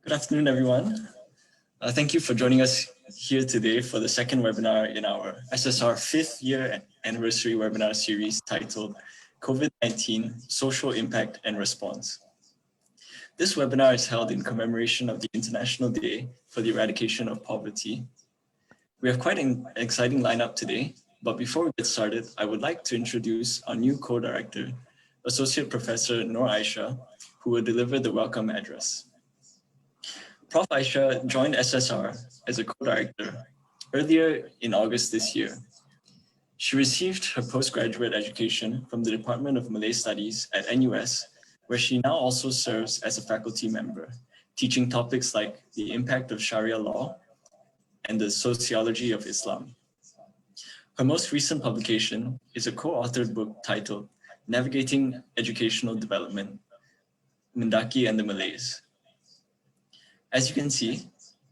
Good afternoon, everyone. Thank you for joining us here today for the second webinar in our SSR 5th year anniversary webinar series titled COVID-19 Social Impact and Response. This webinar is held in commemoration of the International Day for the Eradication of Poverty. We have quite an exciting lineup today, but before we get started, I would like to introduce our new co-director, Associate Professor Noor Aisha, who will deliver the welcome address. Prof. Aisha joined SSR as a co-director earlier in August this year. She received her postgraduate education from the Department of Malay Studies at NUS, where she now also serves as a faculty member, teaching topics like the impact of Sharia law and the sociology of Islam. Her most recent publication is a co-authored book titled Navigating Educational Development, Mendaki and the Malays. As you can see,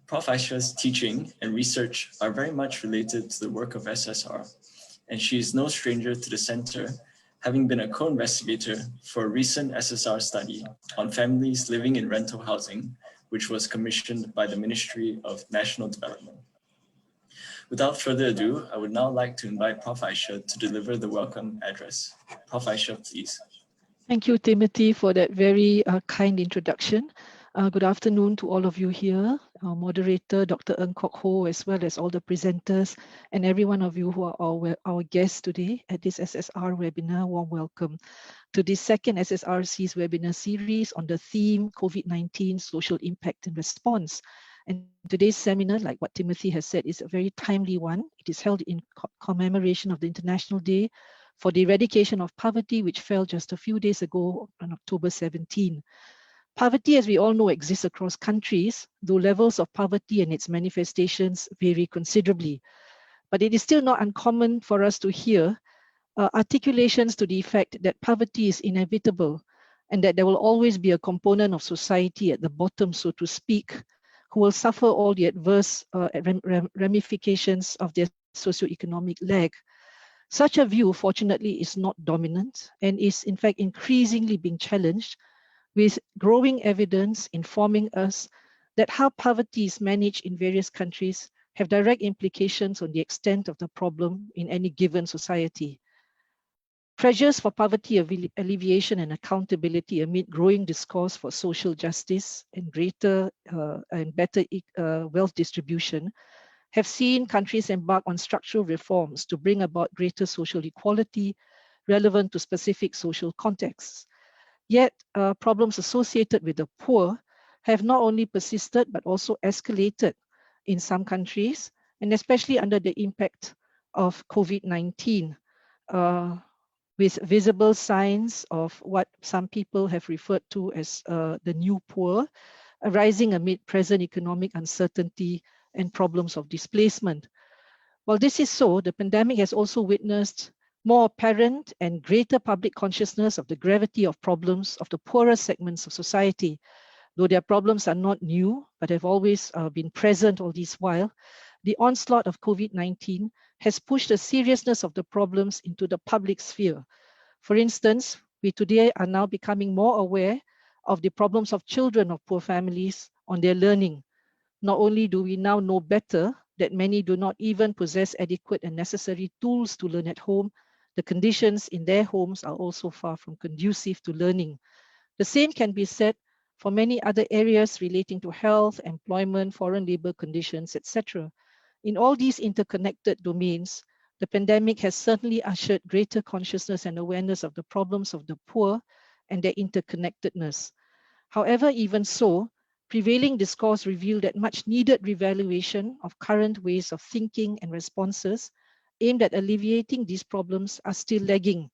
Prof. Aisha's teaching and research are very much related to the work of SSR, and she is no stranger to the center, having been a co-investigator for a recent SSR study on families living in rental housing, which was commissioned by the Ministry of National Development. Without further ado, I would now like to invite Prof. Aisha to deliver the welcome address. Prof. Aisha, please. Thank you, Timothy, for that very kind introduction. Good afternoon to all of you here, our moderator, Dr. Ng Kok Ho, as well as all the presenters and every one of you who are our guests today at this SSR webinar. Warm welcome to this second SSRC's webinar series on the theme COVID-19 Social Impact and Response. And today's seminar, like what Timothy has said, is a very timely one. It is held in commemoration of the International Day for the Eradication of Poverty, which fell just a few days ago on October 17. Poverty, as we all know, exists across countries, though levels of poverty and its manifestations vary considerably. But it is still not uncommon for us to hear articulations to the effect that poverty is inevitable and that there will always be a component of society at the bottom, so to speak, who will suffer all the adverse ramifications of their socioeconomic lag. Such a view, fortunately, is not dominant and is in fact increasingly being challenged, with growing evidence informing us that how poverty is managed in various countries have direct implications on the extent of the problem in any given society. Pressures for poverty alleviation and accountability amid growing discourse for social justice and greater and better wealth distribution have seen countries embark on structural reforms to bring about greater social equality relevant to specific social contexts. Yet, problems associated with the poor have not only persisted, but also escalated in some countries, and especially under the impact of COVID-19, with visible signs of what some people have referred to as the new poor, arising amid present economic uncertainty and problems of displacement. While this is so, the pandemic has also witnessed more apparent and greater public consciousness of the gravity of problems of the poorer segments of society. Though their problems are not new, but have always been present all this while, the onslaught of COVID-19 has pushed the seriousness of the problems into the public sphere. For instance, we today are now becoming more aware of the problems of children of poor families on their learning. Not only do we now know better that many do not even possess adequate and necessary tools to learn at home, the conditions in their homes are also far from conducive to learning. The same can be said for many other areas relating to health, employment, foreign labor conditions, etc. In all these interconnected domains, the pandemic has certainly ushered greater consciousness and awareness of the problems of the poor and their interconnectedness. However, even so, prevailing discourse revealed that much needed revaluation of current ways of thinking and responses aimed at alleviating these problems are still lagging.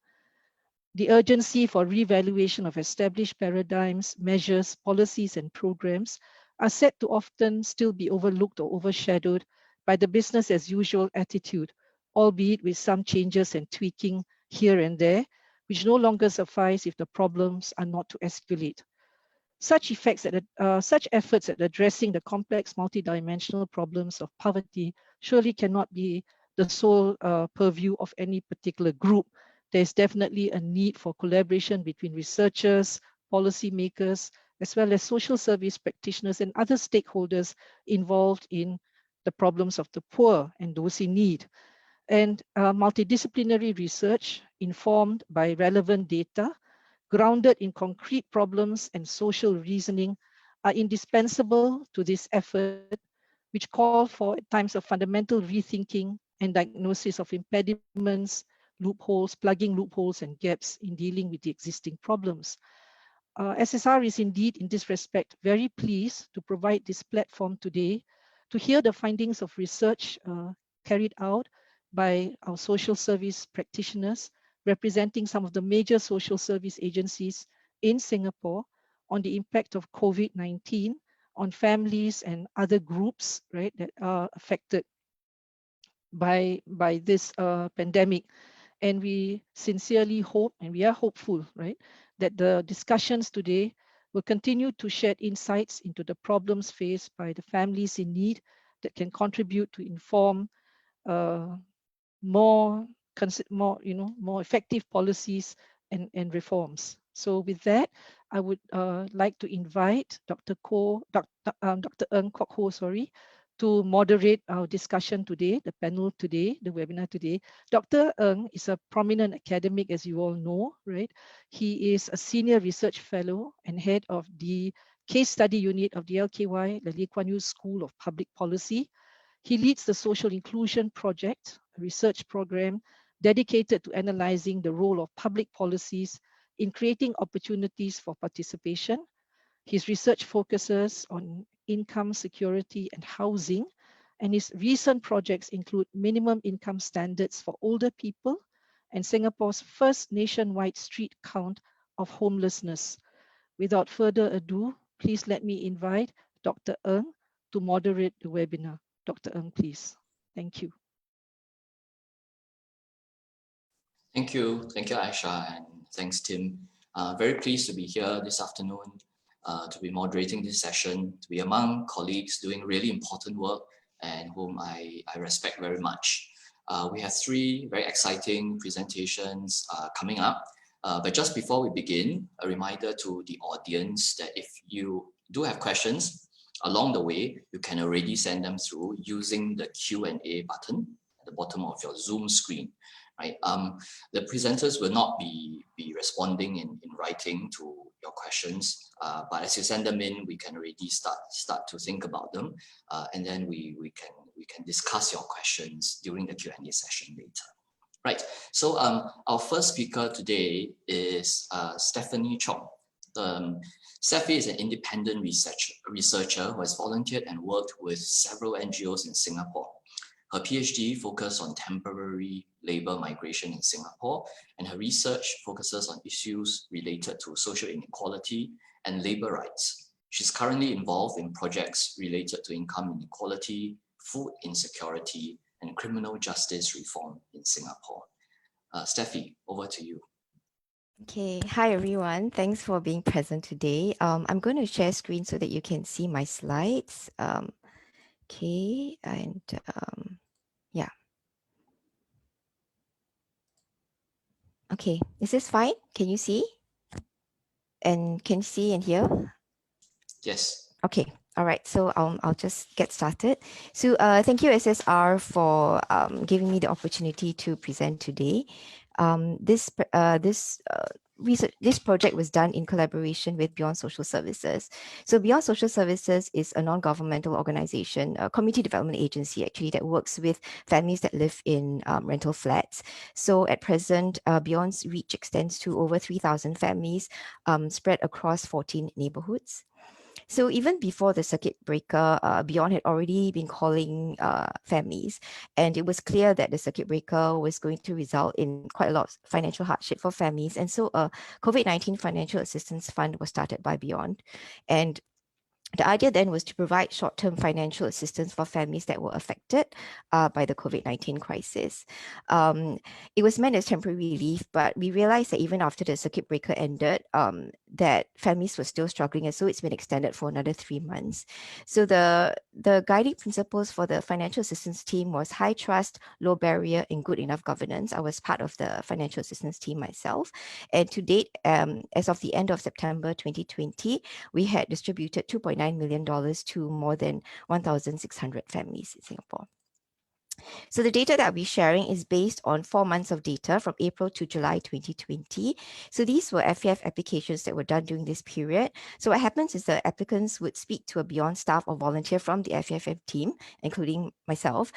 The urgency for revaluation of established paradigms, measures, policies, and programs are said to often still be overlooked or overshadowed by the business as usual attitude, albeit with some changes and tweaking here and there, which no longer suffice if the problems are not to escalate. Such efforts at addressing the complex multidimensional problems of poverty surely cannot be the sole purview of any particular group. There is definitely a need for collaboration between researchers, policymakers, as well as social service practitioners and other stakeholders involved in the problems of the poor and those in need. And multidisciplinary research informed by relevant data, grounded in concrete problems and social reasoning, are indispensable to this effort, which call for at times of fundamental rethinking and diagnosis of impediments, loopholes, plugging loopholes and gaps in dealing with the existing problems. SSR is indeed, in this respect, very pleased to provide this platform today to hear the findings of research carried out by our social service practitioners representing some of the major social service agencies in Singapore on the impact of COVID-19 on families and other groups, right, that are affected by this pandemic. And we sincerely hope, and we are hopeful, right, that the discussions today will continue to shed insights into the problems faced by the families in need that can contribute to inform uh, more, more effective policies and reforms. So with that, I would like to invite Dr. Ng Kok Ho, sorry, to moderate our discussion today, the panel today, the webinar today. Dr. Ng is a prominent academic, as you all know, right? He is a senior research fellow and head of the case study unit of the LKY, the Lee Kuan Yew School of Public Policy. He leads the Social Inclusion Project, a research program dedicated to analyzing the role of public policies in creating opportunities for participation. His research focuses on income security and housing, and his recent projects include minimum income standards for older people and Singapore's first nationwide street count of homelessness. Without further ado, please let me invite Dr. Ng to moderate the webinar. Dr. Ng, please. Thank you. Thank you, Aisha, and thanks, Tim. Very pleased to be here this afternoon, to be moderating this session, to be among colleagues doing really important work and whom I respect very much. We have three very exciting presentations coming up. But just before we begin, a reminder to the audience that if you do have questions along the way, you can already send them through using the Q&A button at the bottom of your Zoom screen. Right? The presenters will not be responding in writing to your questions, but as you send them in, we can already start to think about them, and then we can discuss your questions during the Q&A session later. Right. So our first speaker today is Stephanie Chong. Steffi is an independent researcher who has volunteered and worked with several NGOs in Singapore. Her PhD focused on temporary labor migration in Singapore, and her research focuses on issues related to social inequality and labor rights. She's currently involved in projects related to income inequality, food insecurity, and criminal justice reform in Singapore. Steffi, over to you. Okay, hi everyone. Thanks for being present today. I'm going to share screen so that you can see my slides. Okay, and yeah. Okay, is this fine? Can you see? And can you see and hear? Yes. Okay. All right, so I'll just get started. So thank you SSR for giving me the opportunity to present today. This project was done in collaboration with Beyond Social Services. So Beyond Social Services is a non-governmental organization, a community development agency actually that works with families that live in rental flats. So at present, Beyond's reach extends to over 3,000 families spread across 14 neighborhoods. So even before the circuit breaker, Beyond had already been calling families, and it was clear that the circuit breaker was going to result in quite a lot of financial hardship for families. And so a COVID-19 financial assistance fund was started by Beyond. And The idea then was to provide short-term financial assistance for families that were affected by the COVID-19 crisis. It was meant as temporary relief, but we realized that even after the circuit breaker ended, that families were still struggling, and so it's been extended for another 3 months. So the guiding principles for the financial assistance team was high trust, low barrier, and good enough governance. I was part of the financial assistance team myself, and to date, as of the end of September 2020, we had distributed $2.9 million to more than 1,600 families in Singapore. So the data that I'll be sharing is based on 4 months of data from April to July 2020. So these were FEF applications that were done during this period. So what happens is the applicants would speak to a Beyond staff or volunteer from the FEF team, including myself.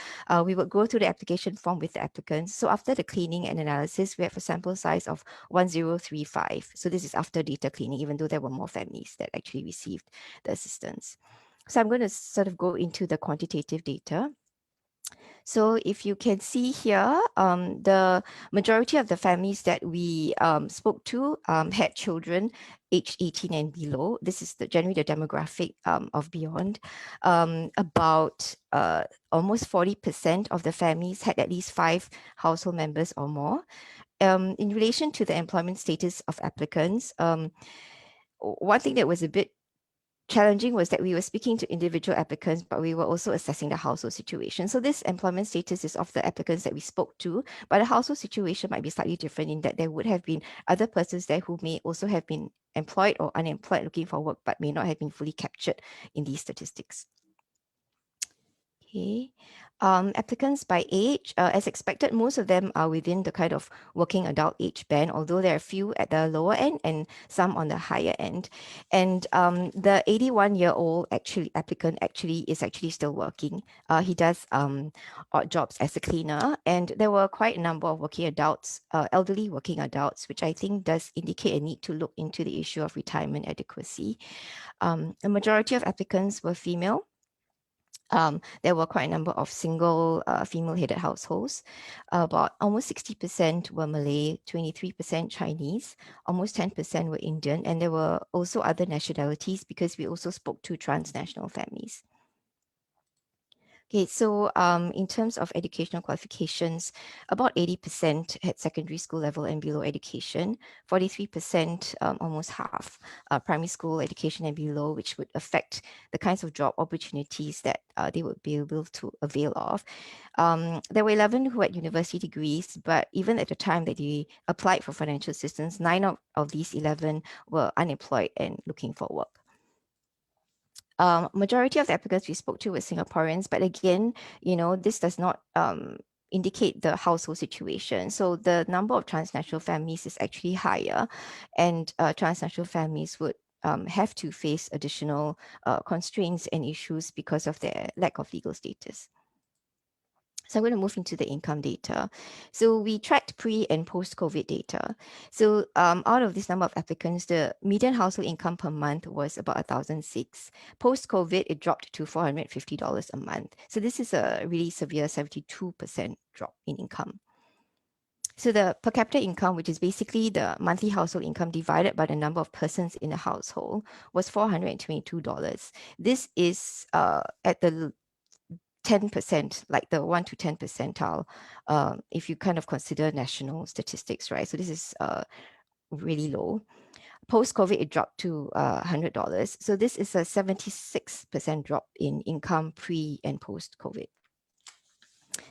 We would go through the application form with the applicants. So after the cleaning and analysis, we have a sample size of 1035. So this is after data cleaning, even though there were more families that actually received the assistance. So I'm going to sort of go into the quantitative data. So if you can see here, the majority of the families that we spoke to had children aged 18 and below. This is generally the demographic of Beyond. About almost 40% of the families had at least 5 household members or more. In relation to the employment status of applicants, one thing that was a bit challenging was that we were speaking to individual applicants, but we were also assessing the household situation. So this employment status is of the applicants that we spoke to, but the household situation might be slightly different in that there would have been other persons there who may also have been employed or unemployed looking for work, but may not have been fully captured in these statistics. Okay. Applicants by age, as expected, most of them are within the kind of working adult age band, although there are a few at the lower end and some on the higher end. And the 81-year-old applicant is actually still working. He does odd jobs as a cleaner, and there were quite a number of working adults, elderly working adults, which I think does indicate a need to look into the issue of retirement adequacy. A majority of applicants were female. There were quite a number of single female-headed households. About almost 60% were Malay, 23% Chinese, almost 10% were Indian, and there were also other nationalities because we also spoke to transnational families. Okay, so in terms of educational qualifications, about 80% had secondary school level and below education, 43%, almost half, primary school education and below, which would affect the kinds of job opportunities that they would be able to avail of. There were 11 who had university degrees, but even at the time that they applied for financial assistance, 9 of these 11 were unemployed and looking for work. Majority of the applicants we spoke to were Singaporeans, but again, this does not indicate the household situation. So the number of transnational families is actually higher, and transnational families would have to face additional constraints and issues because of their lack of legal status. So I'm going to move into the income data. So we tracked pre and post-COVID data. So out of this number of applicants, the median household income per month was about $1,006. Post-COVID, it dropped to $450 a month. So this is a really severe 72% drop in income. So the per capita income, which is basically the monthly household income divided by the number of persons in the household, was $422. This is at the 10%, like the 1 to 10 percentile, if you kind of consider national statistics, right? So this is really low. Post-COVID, it dropped to $100. So this is a 76% drop in income pre and post-COVID.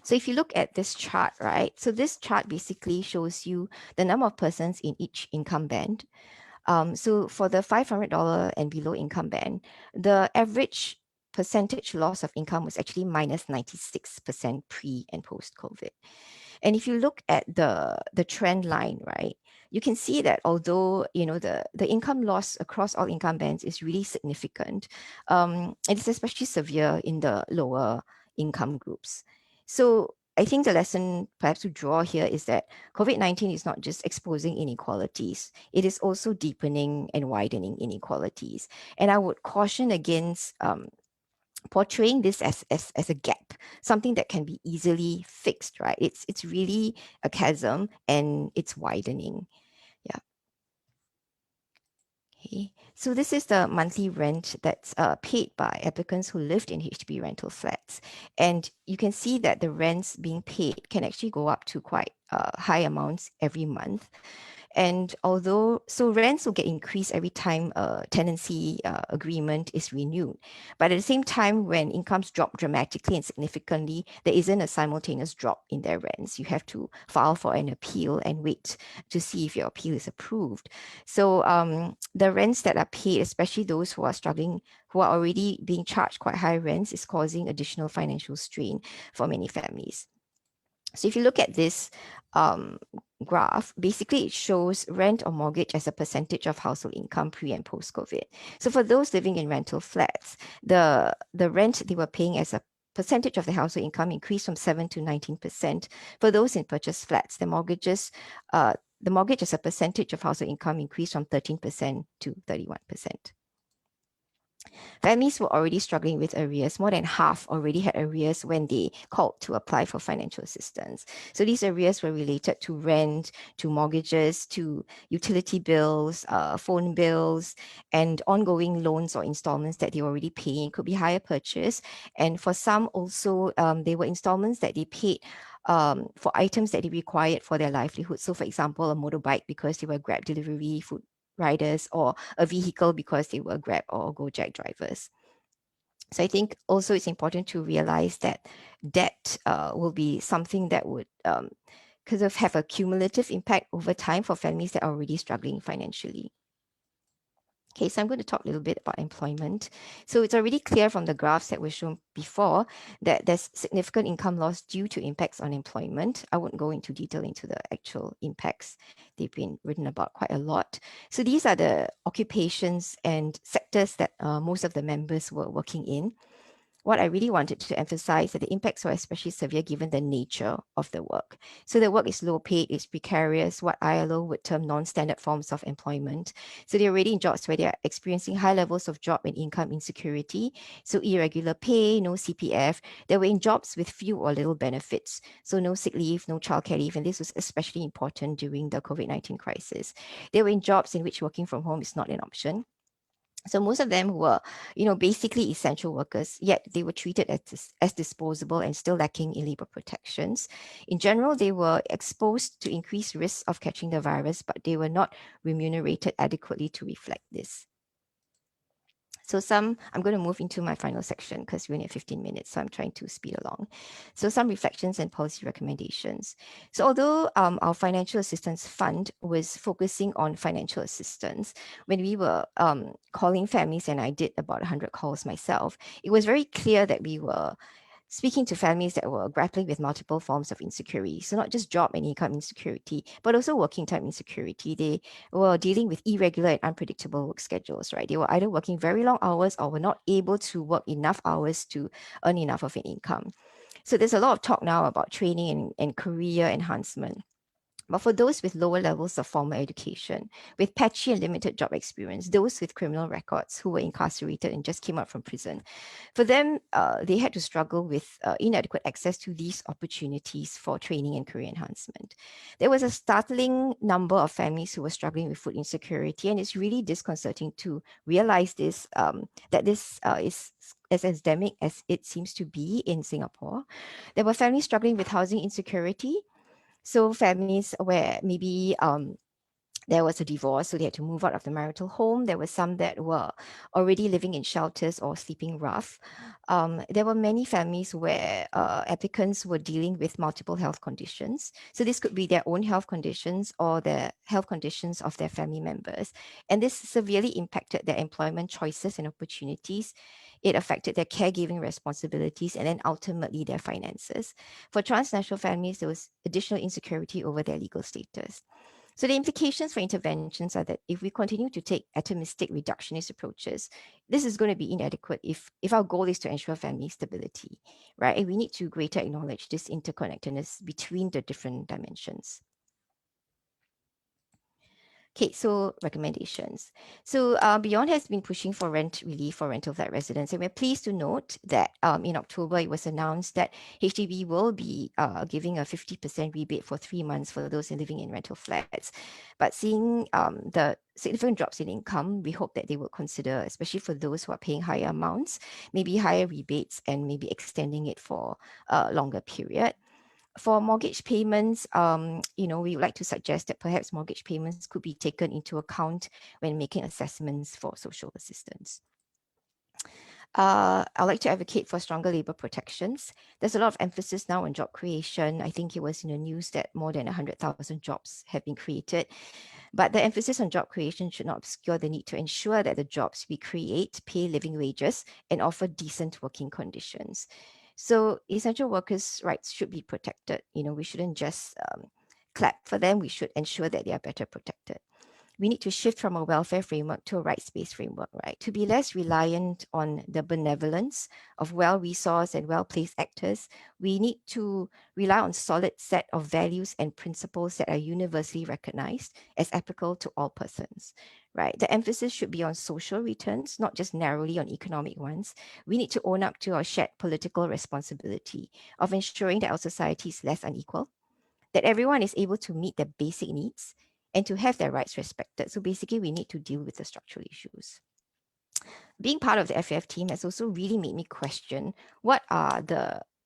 So if you look at this chart, right? So this chart basically shows you the number of persons in each income band. So for the $500 and below income band, the average percentage loss of income was actually minus 96% pre and post-COVID. And if you look at the trend line, right, you can see that although the income loss across all income bands is really significant, it is especially severe in the lower income groups. So I think the lesson perhaps to draw here is that COVID-19 is not just exposing inequalities, it is also deepening and widening inequalities. And I would caution against portraying this as a gap, something that can be easily fixed, right? It's really a chasm and it's widening. Yeah. Okay, so this is the monthly rent that's paid by applicants who lived in HDB rental flats. And you can see that the rents being paid can actually go up to quite high amounts every month. And so rents will get increased every time a tenancy agreement is renewed. But at the same time, when incomes drop dramatically and significantly, there isn't a simultaneous drop in their rents. You have to file for an appeal and wait to see if your appeal is approved. So the rents that are paid, especially those who are struggling, who are already being charged quite high rents, is causing additional financial strain for many families. So if you look at this graph, basically it shows rent or mortgage as a percentage of household income pre and post-COVID. So for those living in rental flats, the rent they were paying as a percentage of the household income increased from 7 to 19%. For those in purchase flats, the mortgage as a percentage of household income increased from 13% to 31%. Families were already struggling with arrears. More than half already had arrears when they called to apply for financial assistance. So these arrears were related to rent, to mortgages, to utility bills, phone bills, and ongoing loans or installments that they were already paying. It could be hire purchase. And for some also, they were installments that they paid for items that they required for their livelihood. So for example, a motorbike because they were Grab delivery, food riders, or a vehicle because they were Grab or Gojek drivers. So I think also it's important to realize that debt will be something that would kind of have a cumulative impact over time for families that are already struggling financially. Okay, so I'm going to talk a little bit about employment. So it's already clear from the graphs that were shown before that there's significant income loss due to impacts on employment. I won't go into detail into the actual impacts. They've been written about quite a lot. So these are the occupations and sectors that most of the members were working in. What I really wanted to emphasize that the impacts were especially severe given the nature of the work. So the work is low paid, it's precarious, what ILO would term non-standard forms of employment. So they're already in jobs where they're experiencing high levels of job and income insecurity. So irregular pay, no CPF. They were in jobs with few or little benefits. So no sick leave, no childcare leave. And this was especially important during the COVID-19 crisis. They were in jobs in which working from home is not an option. So most of them were, basically essential workers, yet they were treated as disposable and still lacking in labor protections. In general, they were exposed to increased risks of catching the virus, but they were not remunerated adequately to reflect this. So I'm going to move into my final section because we only have 15 minutes, so I'm trying to speed along. So some reflections and policy recommendations. So although our financial assistance fund was focusing on financial assistance, when we were calling families, and I did about 100 calls myself, it was very clear that we were speaking to families that were grappling with multiple forms of insecurity. So not just job and income insecurity, but also working time insecurity. They were dealing with irregular and unpredictable work schedules, right? They were either working very long hours or were not able to work enough hours to earn enough of an income. So there's a lot of talk now about training and career enhancement. But for those with lower levels of formal education, with patchy and limited job experience, those with criminal records who were incarcerated and just came out from prison, for them, they had to struggle with inadequate access to these opportunities for training and career enhancement. There was a startling number of families who were struggling with food insecurity, and it's really disconcerting to realize this, that this is as endemic as it seems to be in Singapore. There were families struggling with housing insecurity. So families where maybe there was a divorce, so they had to move out of the marital home. There were some that were already living in shelters or sleeping rough. There were many families where applicants were dealing with multiple health conditions. So this could be their own health conditions or the health conditions of their family members. And this severely impacted their employment choices and opportunities. It affected their caregiving responsibilities and then ultimately their finances. For transnational families, there was additional insecurity over their legal status. So the implications for interventions are that if we continue to take atomistic reductionist approaches, this is going to be inadequate if our goal is to ensure family stability, right? And we need to greater acknowledge this interconnectedness between the different dimensions. Okay, so recommendations. So Beyond has been pushing for rent relief for rental flat residents, and we're pleased to note that in October it was announced that HDB will be giving a 50% rebate for 3 months for those living in rental flats. But seeing the significant drops in income, we hope that they will consider, especially for those who are paying higher amounts, maybe higher rebates and maybe extending it for a longer period. For mortgage payments, we would like to suggest that perhaps mortgage payments could be taken into account when making assessments for social assistance. I'd like to advocate for stronger labor protections. There's a lot of emphasis now on job creation. I think it was in the news that more than 100,000 jobs have been created. But the emphasis on job creation should not obscure the need to ensure that the jobs we create pay living wages and offer decent working conditions. So essential workers' rights should be protected. We shouldn't just clap for them. We should ensure that they are better protected. We need to shift from a welfare framework to a rights-based framework, right? To be less reliant on the benevolence of well-resourced and well-placed actors, we need to rely on solid set of values and principles that are universally recognized as applicable to all persons, right? The emphasis should be on social returns, not just narrowly on economic ones. We need to own up to our shared political responsibility of ensuring that our society is less unequal, that everyone is able to meet their basic needs, and to have their rights respected. So basically, we need to deal with the structural issues. Being part of the FAF team has also really made me question what are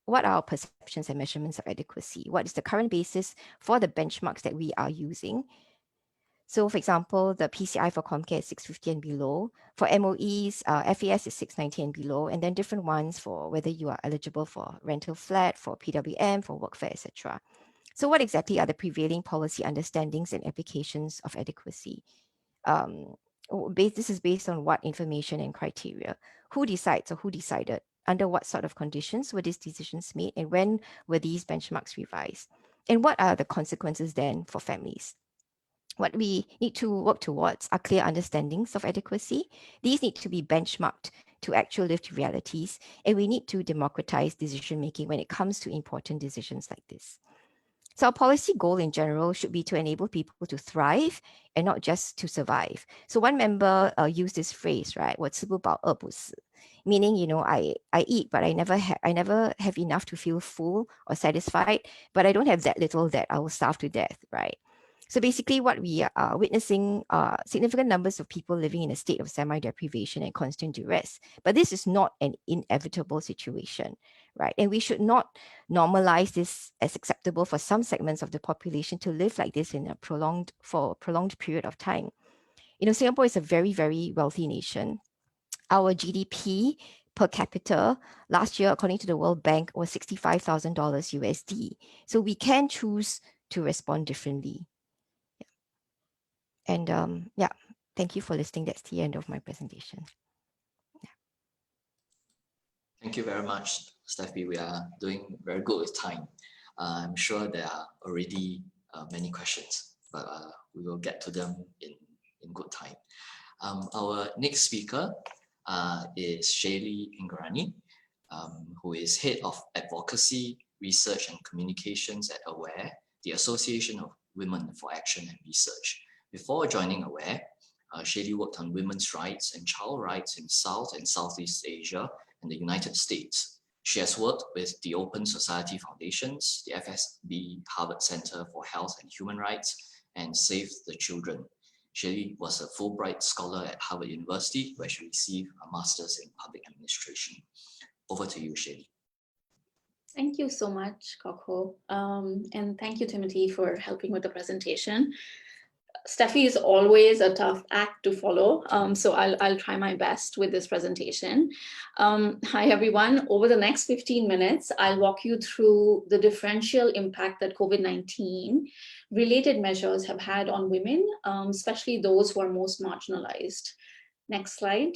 our perceptions and measurements of adequacy? What is the current basis for the benchmarks that we are using? So for example, the PCI for Comcare is 650 and below. For MOEs, FAS is 690 and below, and then different ones for whether you are eligible for rental flat, for PWM, for workfare, etc. So what exactly are the prevailing policy understandings and applications of adequacy? This is based on what information and criteria? Who decides or who decided? Under what sort of conditions were these decisions made? And when were these benchmarks revised? And what are the consequences then for families? What we need to work towards are clear understandings of adequacy. These need to be benchmarked to actual lived realities, and we need to democratize decision-making when it comes to important decisions like this. So our policy goal in general should be to enable people to thrive and not just to survive. So one member used this phrase, right? 我吃不饱饿不死, meaning, I eat, but I never have enough to feel full or satisfied, but I don't have that little that I will starve to death, right? So basically what we are witnessing are significant numbers of people living in a state of semi-deprivation and constant duress. But this is not an inevitable situation, right? And we should not normalize this as acceptable for some segments of the population to live like this for a prolonged period of time. Singapore is a very, very wealthy nation. Our GDP per capita last year, according to the World Bank, was $65,000 USD. So we can choose to respond differently. And thank you for listening. That's the end of my presentation. Thank you very much, Steffi. We are doing very good with time. I'm sure there are already many questions, but we will get to them in good time. Our next speaker is Shaylee Ingrani, who is Head of Advocacy, Research and Communications at AWARE, the Association of Women for Action and Research. Before joining AWARE, Shaylee worked on women's rights and child rights in South and Southeast Asia and the United States. She has worked with the Open Society Foundations, the FSB Harvard Center for Health and Human Rights, and Save the Children. Shaylee was a Fulbright scholar at Harvard University, where she received a master's in public administration. Over to you, Shaylee. Thank you so much, Kokho. And thank you, Timothy, for helping with the presentation. Steffi is always a tough act to follow, so I'll try my best with this presentation. Hi, everyone. Over the next 15 minutes, I'll walk you through the differential impact that COVID-19 related measures have had on women, especially those who are most marginalized. Next slide.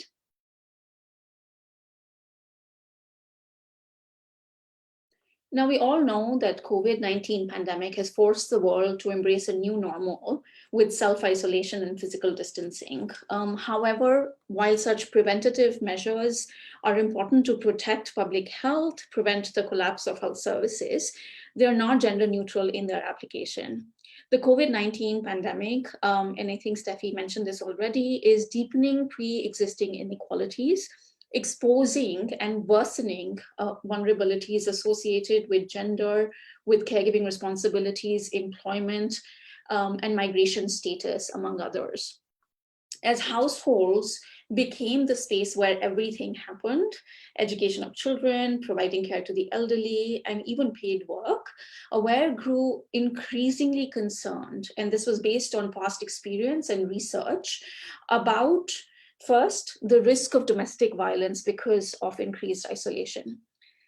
Now, we all know that COVID-19 pandemic has forced the world to embrace a new normal with self-isolation and physical distancing. However, while such preventative measures are important to protect public health, prevent the collapse of health services, they are not gender neutral in their application. The COVID-19 pandemic, and I think Steffi mentioned this already, is deepening pre-existing inequalities, exposing and worsening vulnerabilities associated with gender, with caregiving responsibilities, employment, and migration status, among others. As households became the space where everything happened, education of children, providing care to the elderly, and even paid work, AWARE grew increasingly concerned, and this was based on past experience and research, about first, the risk of domestic violence because of increased isolation.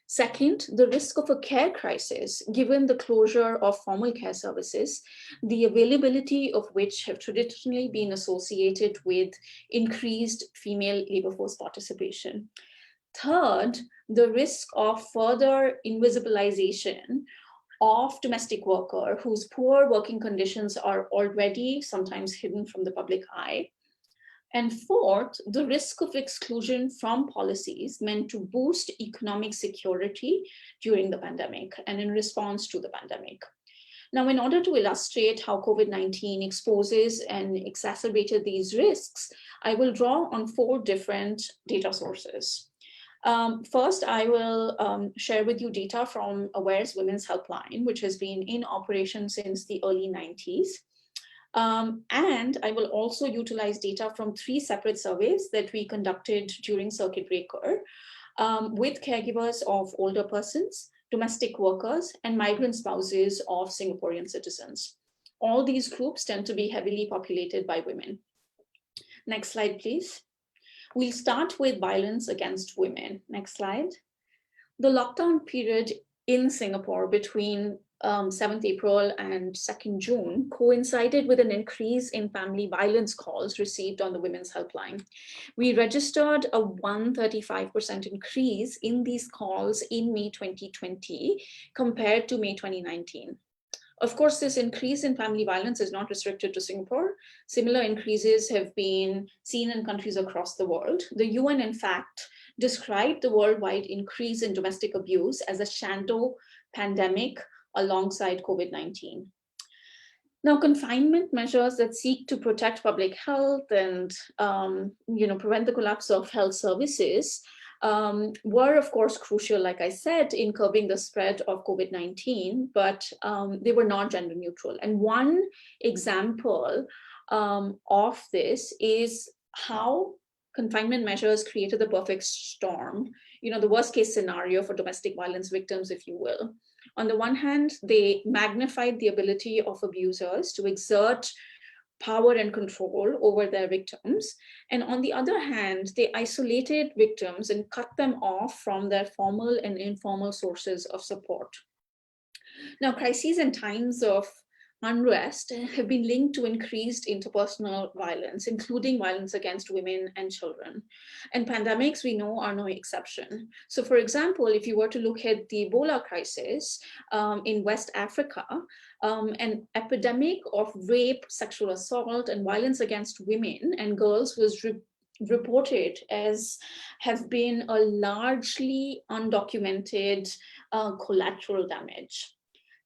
Second, the risk of a care crisis, given the closure of formal care services, the availability of which have traditionally been associated with increased female labor force participation. Third, the risk of further invisibilization of domestic worker whose poor working conditions are already sometimes hidden from the public eye. And fourth, the risk of exclusion from policies meant to boost economic security during the pandemic and in response to the pandemic. Now, in order to illustrate how COVID-19 exposes and exacerbated these risks, I will draw on 4 different data sources. First, I will share with you data from AWARE's Women's Helpline, which has been in operation since the early 90s. And I will also utilize data from 3 separate surveys that we conducted during Circuit Breaker with caregivers of older persons, domestic workers, and migrant spouses of Singaporean citizens. All these groups tend to be heavily populated by women. Next slide, please. We'll start with violence against women. Next slide. The lockdown period in Singapore between 7th April and 2nd June coincided with an increase in family violence calls received on the Women's Helpline. We registered a 135% increase in these calls in May 2020 compared to May 2019. Of course, this increase in family violence is not restricted to Singapore. Similar increases have been seen in countries across the world. The UN, in fact, described the worldwide increase in domestic abuse as a shadow pandemic alongside COVID-19. Now, confinement measures that seek to protect public health and prevent the collapse of health services were, of course, crucial, like I said, in curbing the spread of COVID-19, but they were not gender neutral. And one example of this is how confinement measures created the perfect storm, the worst case scenario for domestic violence victims, if you will. On the one hand, they magnified the ability of abusers to exert power and control over their victims. And on the other hand, they isolated victims and cut them off from their formal and informal sources of support. Now, crises and times of unrest have been linked to increased interpersonal violence, including violence against women and children. And pandemics, we know, are no exception. So for example, if you were to look at the Ebola crisis in West Africa, an epidemic of rape, sexual assault, and violence against women and girls was reported as have been a largely undocumented collateral damage.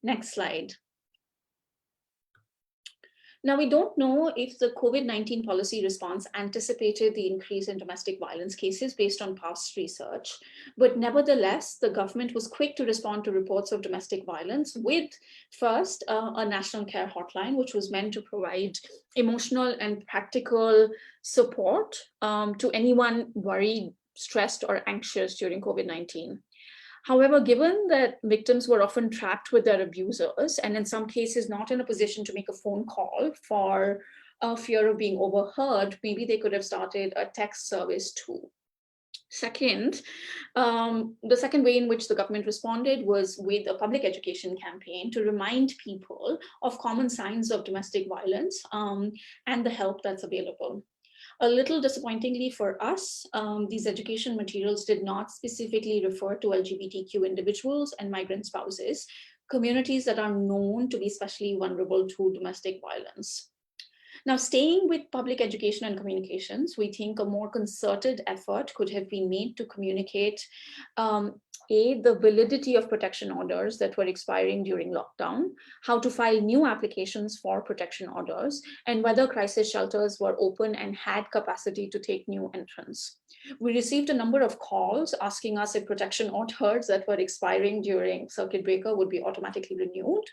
Next slide. Now, we don't know if the COVID-19 policy response anticipated the increase in domestic violence cases based on past research, but nevertheless, the government was quick to respond to reports of domestic violence with first a national care hotline, which was meant to provide emotional and practical support to anyone worried, stressed, or anxious during COVID-19. However, given that victims were often trapped with their abusers and in some cases not in a position to make a phone call for fear of being overheard, maybe they could have started a text service too. Second, the second way in which the government responded was with a public education campaign to remind people of common signs of domestic violence and the help that's available. A little disappointingly for us, these education materials did not specifically refer to LGBTQ individuals and migrant spouses, communities that are known to be especially vulnerable to domestic violence. Now, staying with public education and communications, we think a more concerted effort could have been made to communicate the validity of protection orders that were expiring during lockdown, how to file new applications for protection orders, and whether crisis shelters were open and had capacity to take new entrants. We received a number of calls asking us if protection orders that were expiring during circuit breaker would be automatically renewed,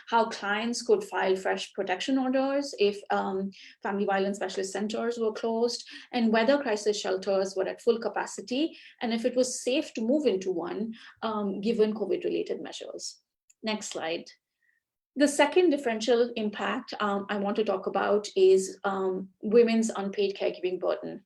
how clients could file fresh protection orders if family violence specialist centers were closed, and whether crisis shelters were at full capacity, and if it was safe to move into one given COVID-related measures. Next slide. The second differential impact I want to talk about is women's unpaid caregiving burden.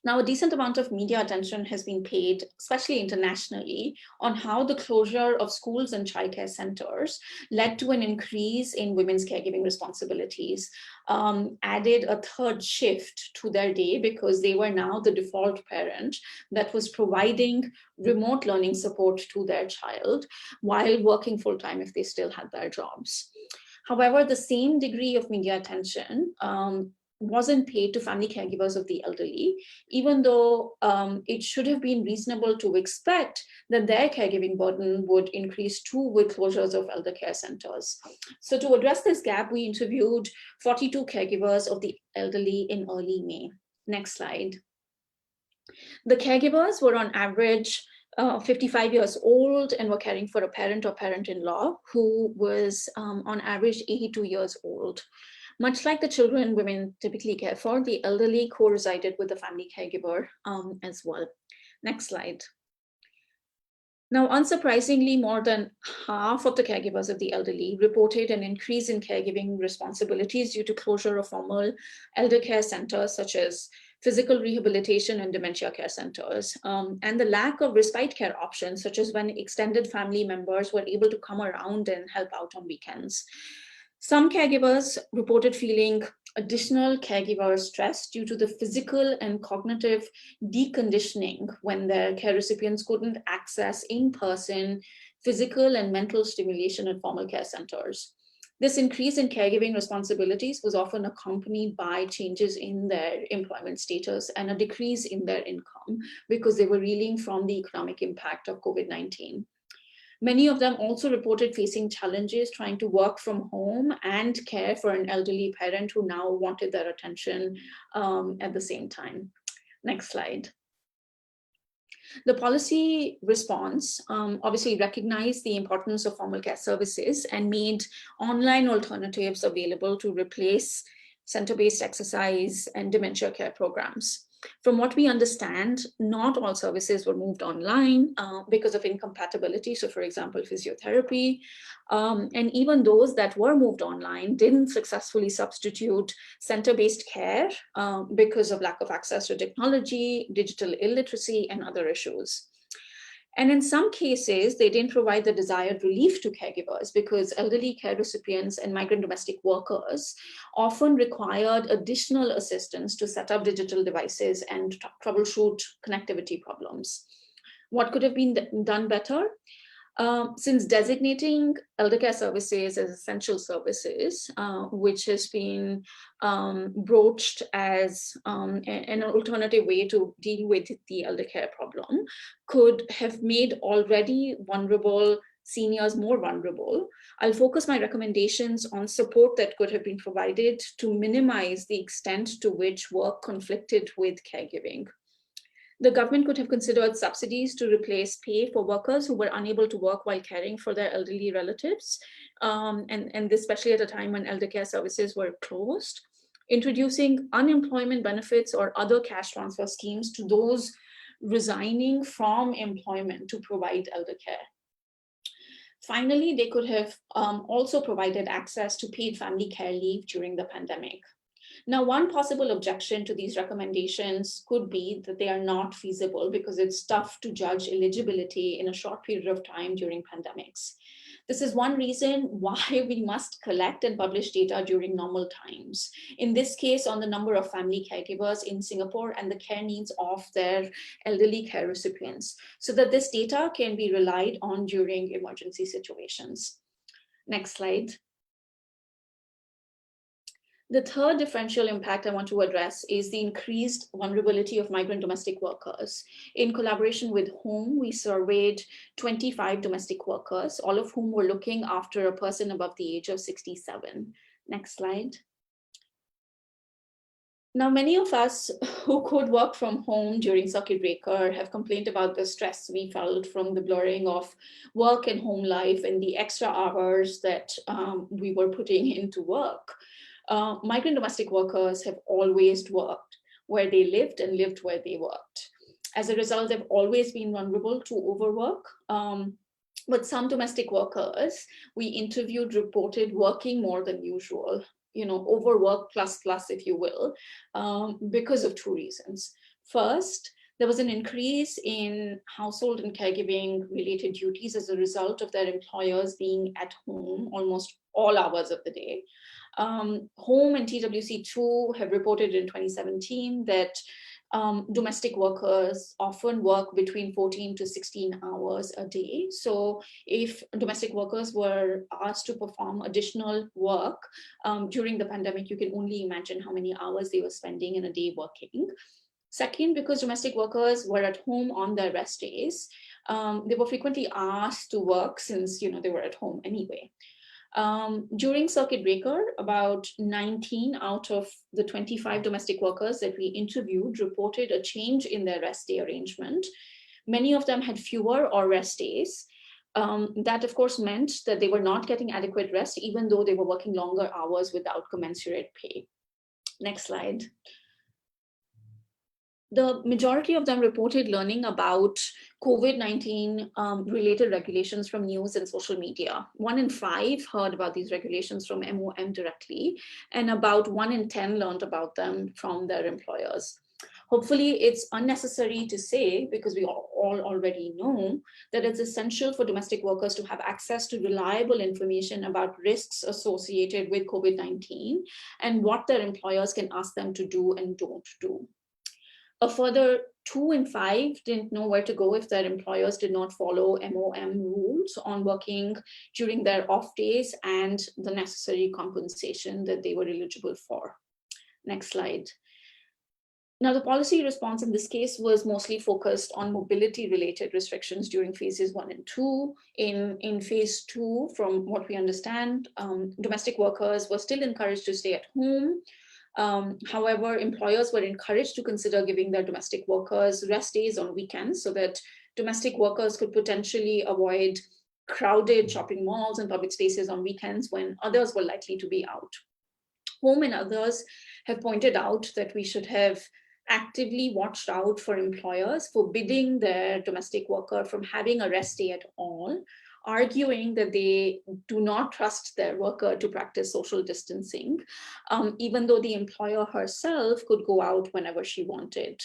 Now, a decent amount of media attention has been paid, especially internationally, on how the closure of schools and childcare centers led to an increase in women's caregiving responsibilities, added a third shift to their day because they were now the default parent that was providing remote learning support to their child while working full-time if they still had their jobs. However, the same degree of media attention wasn't paid to family caregivers of the elderly, even though it should have been reasonable to expect that their caregiving burden would increase too with closures of elder care centers. So to address this gap, we interviewed 42 caregivers of the elderly in early May. Next slide. The caregivers were on average 55 years old and were caring for a parent or parent-in-law who was on average 82 years old. Much like the children women typically care for, the elderly co-resided with the family caregiver as well. Next slide. Now, unsurprisingly, more than half of the caregivers of the elderly reported an increase in caregiving responsibilities due to closure of formal elder care centers, such as physical rehabilitation and dementia care centers, and the lack of respite care options, such as when extended family members were able to come around and help out on weekends. Some caregivers reported feeling additional caregiver stress due to the physical and cognitive deconditioning when their care recipients couldn't access in-person physical and mental stimulation at formal care centers. This increase in caregiving responsibilities was often accompanied by changes in their employment status and a decrease in their income because they were reeling from the economic impact of COVID-19. Many of them also reported facing challenges trying to work from home and care for an elderly parent who now wanted their attention at the same time. Next slide. The policy response obviously recognized the importance of formal care services and made online alternatives available to replace center-based exercise and dementia care programs. From what we understand, not all services were moved online because of incompatibility. So for example, physiotherapy, and even those that were moved online didn't successfully substitute center-based care because of lack of access to technology, digital illiteracy, and other issues. And in some cases, they didn't provide the desired relief to caregivers because elderly care recipients and migrant domestic workers often required additional assistance to set up digital devices and troubleshoot connectivity problems. What could have been done better? Since designating elder care services as essential services, which has been broached as an alternative way to deal with the elder care problem, could have made already vulnerable seniors more vulnerable, I'll focus my recommendations on support that could have been provided to minimize the extent to which work conflicted with caregiving. The government could have considered subsidies to replace pay for workers who were unable to work while caring for their elderly relatives, and especially at a time when elder care services were closed. Introducing unemployment benefits or other cash transfer schemes to those resigning from employment to provide elder care. Finally, they could have also provided access to paid family care leave during the pandemic. Now, one possible objection to these recommendations could be that they are not feasible because it's tough to judge eligibility in a short period of time during pandemics. This is one reason why we must collect and publish data during normal times. In this case, on the number of family caregivers in Singapore and the care needs of their elderly care recipients, so that this data can be relied on during emergency situations. Next slide. The third differential impact I want to address is the increased vulnerability of migrant domestic workers. In collaboration with HOME, we surveyed 25 domestic workers, all of whom were looking after a person above the age of 67. Next slide. Now, many of us who could work from home during circuit breaker have complained about the stress we felt from the blurring of work and home life and the extra hours that we were putting into work. Migrant domestic workers have always worked where they lived and lived where they worked. As a result, they've always been vulnerable to overwork. But some domestic workers we interviewed reported working more than usual, overwork plus, if you will, because of two reasons. First, there was an increase in household and caregiving related duties as a result of their employers being at home almost all hours of the day. HOME and TWC2 have reported in 2017 that domestic workers often work between 14 to 16 hours a day. So if domestic workers were asked to perform additional work during the pandemic, you can only imagine how many hours they were spending in a day working. Second, because domestic workers were at home on their rest days, they were frequently asked to work since they were at home anyway. During circuit breaker, about 19 out of the 25 domestic workers that we interviewed reported a change in their rest day arrangement. Many of them had fewer or rest days. That of course meant that they were not getting adequate rest, even though they were working longer hours without commensurate pay. Next slide. The majority of them reported learning about COVID-19 related regulations from news and social media. 1 in 5 heard about these regulations from MOM directly, and about 1 in 10 learned about them from their employers. Hopefully it's unnecessary to say, because we all already know, that it's essential for domestic workers to have access to reliable information about risks associated with COVID-19 and what their employers can ask them to do and don't do. A further 2 in 5 didn't know where to go if their employers did not follow MOM rules on working during their off days and the necessary compensation that they were eligible for. Next slide. Now, the policy response in this case was mostly focused on mobility-related restrictions during phases 1 and 2. In phase 2, from what we understand, domestic workers were still encouraged to stay at home. However, employers were encouraged to consider giving their domestic workers rest days on weekends so that domestic workers could potentially avoid crowded shopping malls and public spaces on weekends when others were likely to be out. HOME and others have pointed out that we should have actively watched out for employers forbidding their domestic worker from having a rest day at all, arguing that they do not trust their worker to practice social distancing, even though the employer herself could go out whenever she wanted.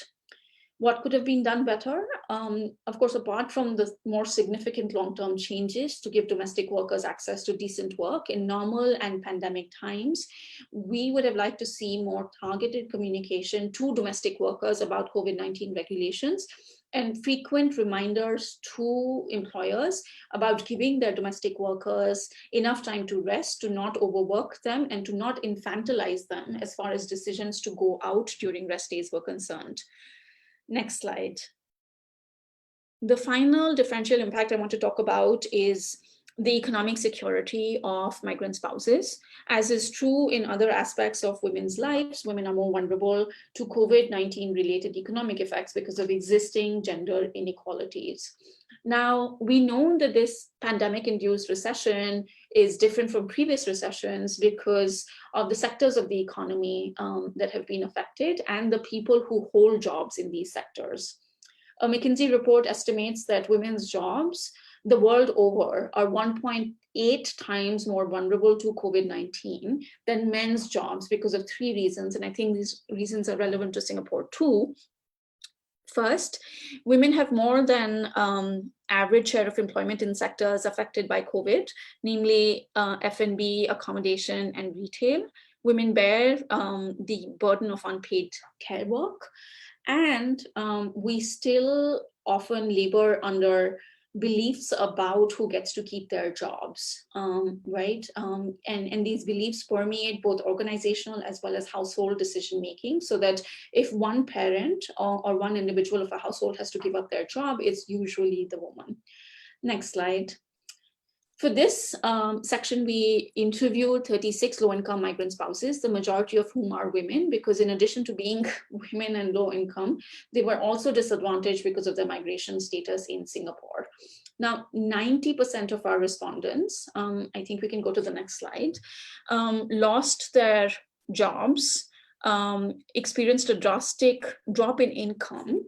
What could have been done better? Of course, apart from the more significant long-term changes to give domestic workers access to decent work in normal and pandemic times, we would have liked to see more targeted communication to domestic workers about COVID-19 regulations and frequent reminders to employers about giving their domestic workers enough time to rest, to not overwork them, and to not infantilize them as far as decisions to go out during rest days were concerned. Next slide. The final differential impact I want to talk about is the economic security of migrant spouses. As is true in other aspects of women's lives, women are more vulnerable to COVID-19 related economic effects because of existing gender inequalities. Now, we know that this pandemic-induced recession is different from previous recessions because of the sectors of the economy that have been affected and the people who hold jobs in these sectors. A McKinsey report estimates that women's jobs the world over are 1.8 times more vulnerable to COVID-19 than men's jobs because of 3 reasons. And I think these reasons are relevant to Singapore too. First, women have more than average share of employment in sectors affected by COVID, namely F&B, accommodation, and retail. Women bear the burden of unpaid care work, and we still often labor under beliefs about who gets to keep their jobs, right? And these beliefs permeate both organizational as well as household decision making, so that if one parent or one individual of a household has to give up their job, it's usually the woman. Next slide. For this section, we interviewed 36 low-income migrant spouses, the majority of whom are women, because in addition to being women and low income, they were also disadvantaged because of their migration status in Singapore. Now, 90% of our respondents, I think we can go to the next slide, lost their jobs, experienced a drastic drop in income.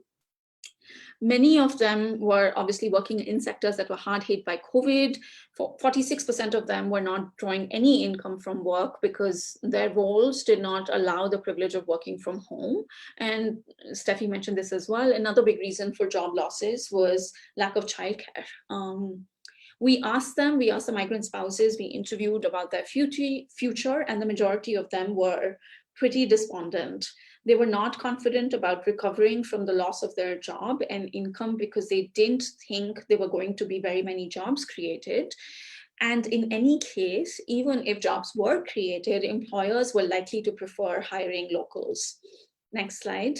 Many of them were obviously working in sectors that were hard hit by COVID. 46% of them were not drawing any income from work because their roles did not allow the privilege of working from home. And Steffi mentioned this as well. Another big reason for job losses was lack of childcare. We asked the migrant spouses, we interviewed about their future, and the majority of them were pretty despondent. They were not confident about recovering from the loss of their job and income because they didn't think there were going to be very many jobs created. And in any case, even if jobs were created, employers were likely to prefer hiring locals. Next slide.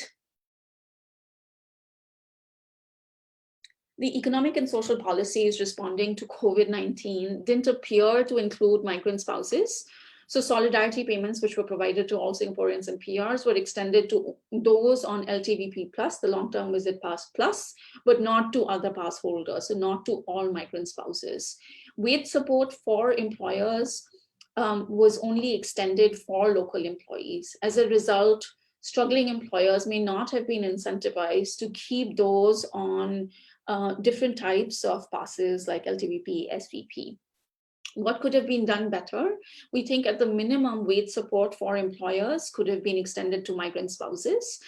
The economic and social policies responding to COVID-19 didn't appear to include migrant spouses. So solidarity payments, which were provided to all Singaporeans and PRs, were extended to those on LTVP plus, the long-term visit pass plus, but not to other pass holders, so not to all migrant spouses. Wage support for employers was only extended for local employees. As a result, struggling employers may not have been incentivized to keep those on different types of passes like LTVP, SVP. What could have been done better? We think at the minimum, wage support for employers could have been extended to migrant spouses.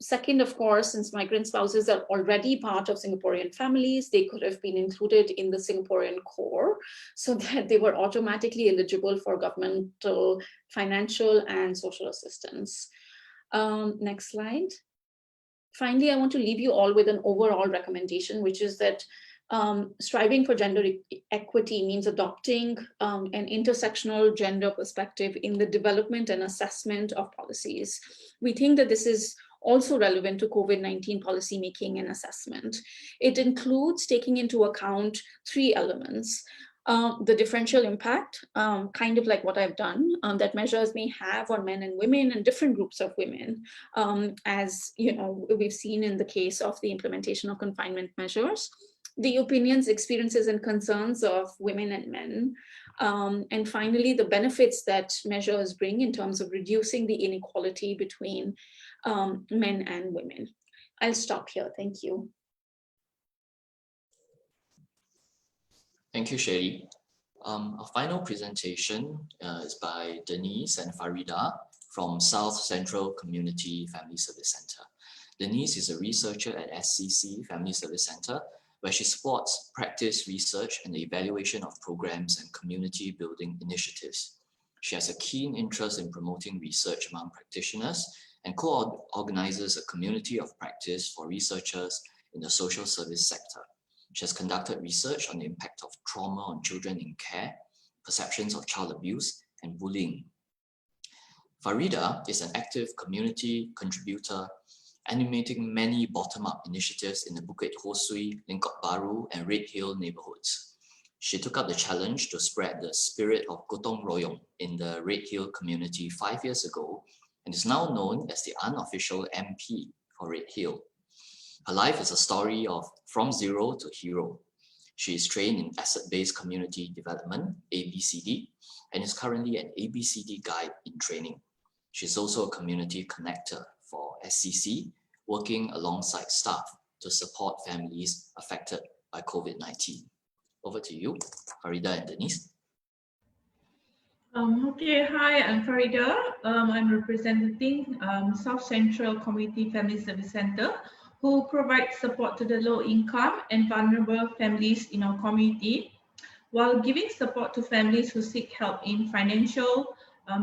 Second, of course, since migrant spouses are already part of Singaporean families, they could have been included in the Singaporean core so that they were automatically eligible for governmental financial and social assistance. Next slide. Finally, I want to leave you all with an overall recommendation, which is that striving for gender equity means adopting an intersectional gender perspective in the development and assessment of policies. We think that this is also relevant to COVID-19 policymaking and assessment. It includes taking into account 3 elements. The differential impact, kind of like what I've done, that measures may have on men and women and different groups of women, as we've seen in the case of the implementation of confinement measures. The opinions, experiences, and concerns of women and men. And finally, the benefits that measures bring in terms of reducing the inequality between men and women. I'll stop here. Thank you. Thank you, Sherry. Our final presentation is by Denise and Farida from South Central Community Family Service Center. Denise is a researcher at SCC Family Service Center, where she supports practice research and the evaluation of programs and community building initiatives. She has a keen interest in promoting research among practitioners and co-organizes a community of practice for researchers in the social service sector. She has conducted research on the impact of trauma on children in care, perceptions of child abuse, and bullying. Farida is an active community contributor, animating many bottom-up initiatives in the Bukit Ho Swee, Lengkok Bahru, and Red Hill neighborhoods. She took up the challenge to spread the spirit of Gotong Royong in the Red Hill community 5 years ago, and is now known as the unofficial MP for Red Hill. Her life is a story of from zero to hero. She is trained in asset-based community development, ABCD, and is currently an ABCD guide in training. She's also a community connector for SCC, working alongside staff to support families affected by COVID-19. Over to you, Farida and Denise. Okay, hi, I'm Farida. I'm representing South Central Community Family Service Center, who provides support to the low-income and vulnerable families in our community, while giving support to families who seek help in financial,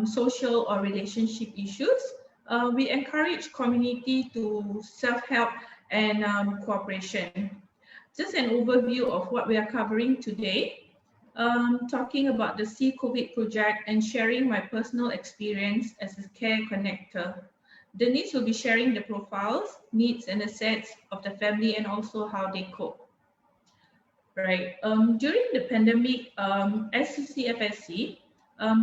social, or relationship issues. We encourage community to self-help and cooperation. Just an overview of what we are covering today, talking about the See COVID project and sharing my personal experience as a care connector. Denise will be sharing the profiles, needs and assets of the family and also how they cope. Right. During the pandemic, SCCFSC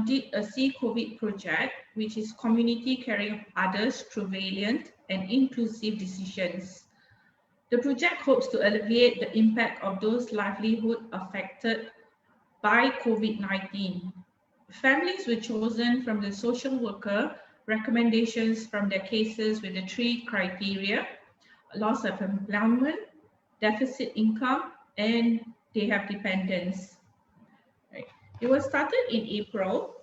did a See COVID project, which is community caring others through valiant and inclusive decisions. The project hopes to alleviate the impact of those livelihood affected by COVID-19. Families were chosen from the social worker recommendations from their cases with the 3 criteria: loss of employment, deficit income, and they have dependents. Right. It was started in April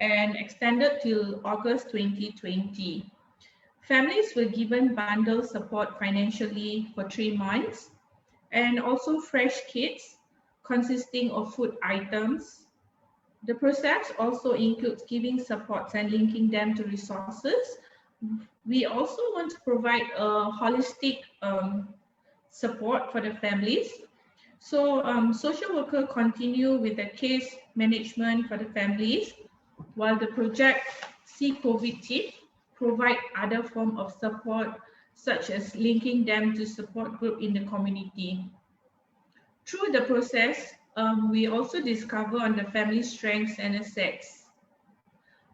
and extended till August 2020. Families were given bundle support financially for 3 months and also fresh kits consisting of food items. The process also includes giving supports and linking them to resources. We also want to provide a holistic support for the families. So social worker continue with the case management for the families, while the project See COVID team provide other form of support, such as linking them to support group in the community. Through the process, we also discover on the family strengths and assets.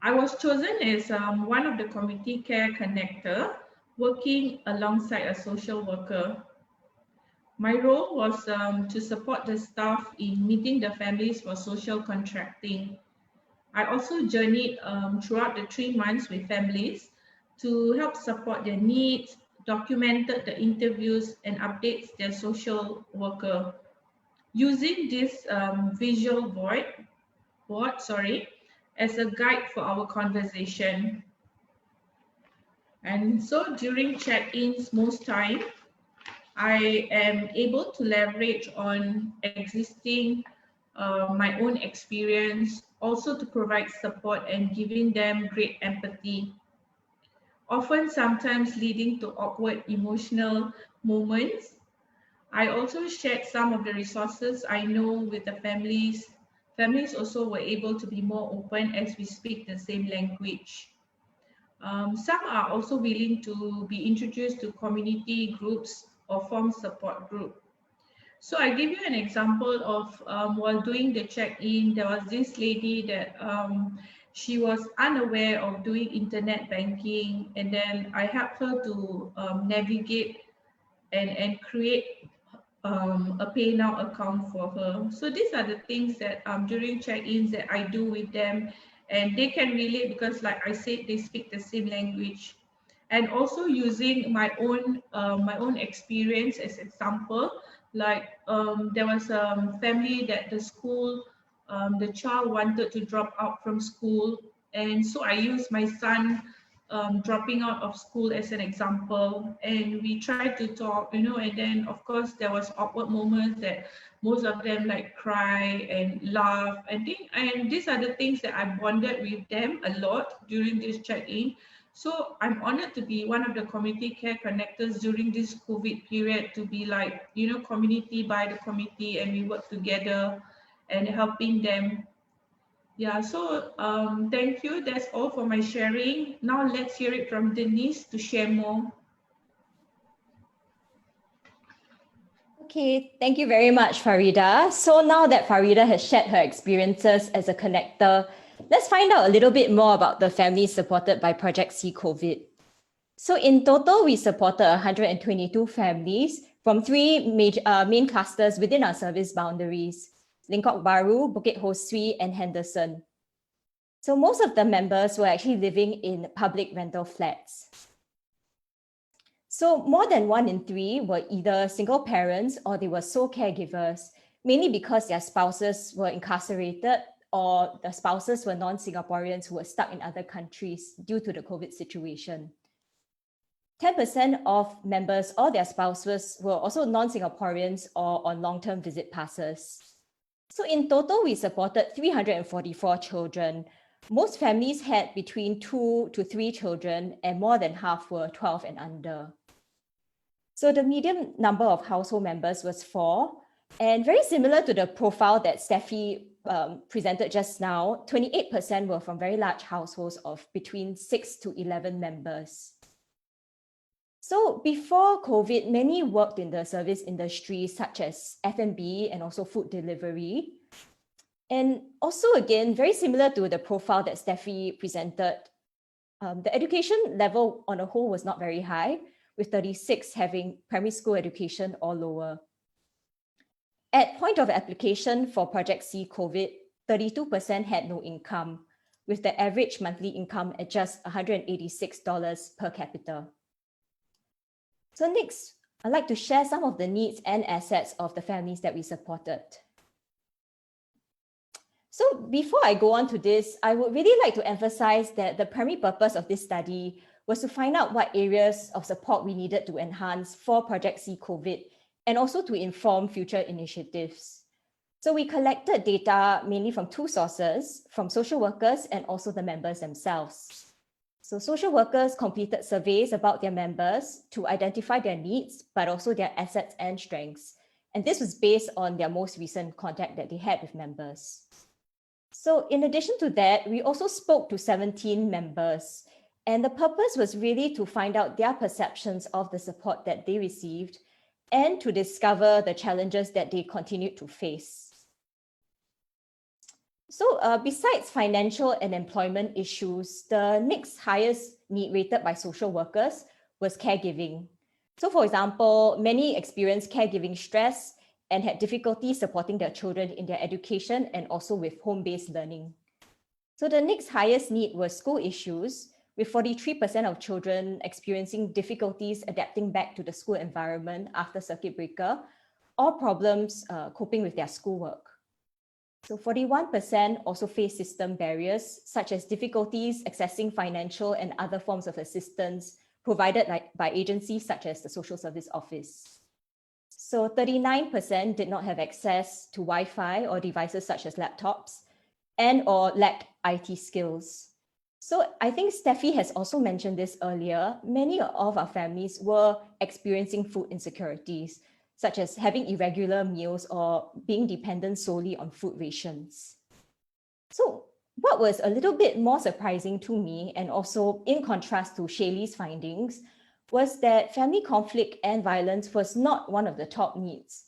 I was chosen as one of the community care connector, working alongside a social worker. My role was to support the staff in meeting the families for social contracting. I also journeyed throughout the 3 months with families to help support their needs, documented the interviews and updates their social worker. Using this visual board as a guide for our conversation. And so during check-ins most time, I am able to leverage on existing my own experience, also to provide support and giving them great empathy. Often sometimes leading to awkward emotional moments. I also shared some of the resources I know with the families. Families also were able to be more open as we speak the same language. Some are also willing to be introduced to community groups or form support group. So I give you an example of while doing the check-in, there was this lady that she was unaware of doing internet banking, and then I helped her to navigate and create a pay now account for her. So these are the things that during check-ins that I do with them, and they can relate because, like I said, they speak the same language. And also using my own experience as example, like there was a family that the school, the child wanted to drop out from school, and so I used my son dropping out of school as an example, and we tried to talk, and then of course there was awkward moments that most of them like cry and laugh, and these are the things that I bonded with them a lot during this check-in. So I'm honored to be one of the community care connectors during this COVID period, to be like, community by the committee, and we work together and helping them. Yeah, so thank you. That's all for my sharing. Now let's hear it from Denise to share more. Okay, thank you very much, Farida. So now that Farida has shared her experiences as a connector, let's find out a little bit more about the families supported by Project See COVID. So in total, we supported 122 families from 3 main clusters within our service boundaries: Lengkok Bahru, Bukit Ho Swee, and Henderson. So most of the members were actually living in public rental flats. So more than 1 in 3 were either single parents or they were sole caregivers, mainly because their spouses were incarcerated or the spouses were non-Singaporeans who were stuck in other countries due to the COVID situation. 10% of members or their spouses were also non-Singaporeans or on long-term visit passes. So in total, we supported 344 children. Most families had between 2 to 3 children, and more than half were 12 and under. So the median number of household members was 4, and very similar to the profile that Steffi presented just now, 28% were from very large households of between 6 to 11 members. So before COVID, many worked in the service industry such as F&B and also food delivery. And also again, very similar to the profile that Steffi presented, the education level on a whole was not very high, with 36 having primary school education or lower. At point of application for Project C COVID, 32% had no income, with the average monthly income at just $186 per capita. So next, I'd like to share some of the needs and assets of the families that we supported. So before I go on to this, I would really like to emphasize that the primary purpose of this study was to find out what areas of support we needed to enhance for Project C COVID and also to inform future initiatives. So we collected data mainly from 2 sources, from social workers and also the members themselves. So social workers completed surveys about their members to identify their needs, but also their assets and strengths. And this was based on their most recent contact that they had with members. So in addition to that, we also spoke to 17 members. And the purpose was really to find out their perceptions of the support that they received and to discover the challenges that they continued to face. So besides financial and employment issues, the next highest need rated by social workers was caregiving. So for example, many experienced caregiving stress and had difficulty supporting their children in their education and also with home-based learning. So the next highest need was school issues, with 43% of children experiencing difficulties adapting back to the school environment after circuit breaker or problems coping with their schoolwork. So 41% also face system barriers, such as difficulties accessing financial and other forms of assistance provided by agencies such as the Social Service Office. So 39% did not have access to Wi-Fi or devices such as laptops and or lacked IT skills. So I think Steffi has also mentioned this earlier. Many of our families were experiencing food insecurities, such as having irregular meals or being dependent solely on food rations. So what was a little bit more surprising to me, and also in contrast to Shaylee's findings, was that family conflict and violence was not one of the top needs.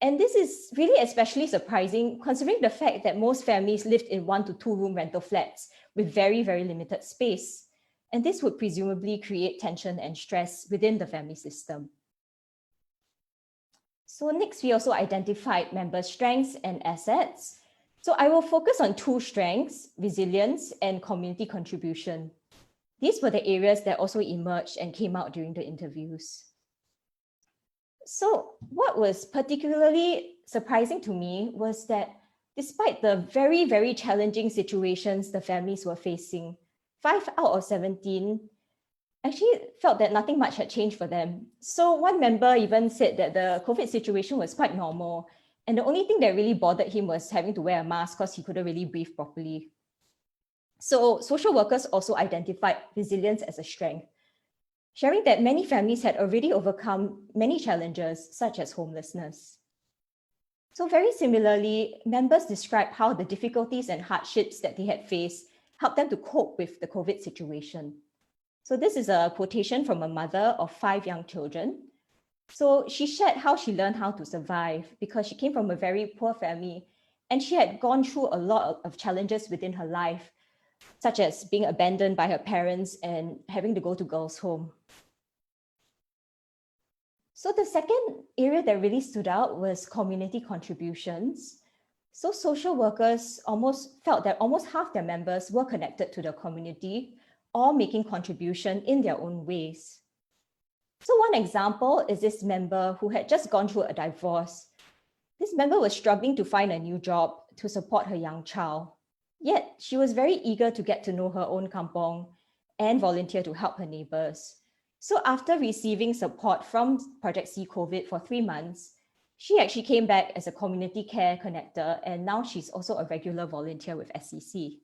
And this is really especially surprising considering the fact that most families lived in 1 to 2 room rental flats with very, very limited space. And this would presumably create tension and stress within the family system. So next, we also identified member strengths and assets. So I will focus on 2 strengths, resilience and community contribution. These were the areas that also emerged and came out during the interviews. So what was particularly surprising to me was that despite the very, very challenging situations the families were facing, 5 out of 17 actually felt that nothing much had changed for them. So one member even said that the COVID situation was quite normal, and the only thing that really bothered him was having to wear a mask because he couldn't really breathe properly. So social workers also identified resilience as a strength, sharing that many families had already overcome many challenges, such as homelessness. So very similarly, members described how the difficulties and hardships that they had faced helped them to cope with the COVID situation. So this is a quotation from a mother of 5 young children. So she shared how she learned how to survive because she came from a very poor family and she had gone through a lot of challenges within her life, such as being abandoned by her parents and having to go to girls' home. So the second area that really stood out was community contributions. So social workers almost felt that almost half their members were connected to the community or making contribution in their own ways. So one example is this member who had just gone through a divorce. This member was struggling to find a new job to support her young child. Yet she was very eager to get to know her own kampong and volunteer to help her neighbors. So after receiving support from Project C COVID for 3 months, she actually came back as a community care connector, and now she's also a regular volunteer with SCC.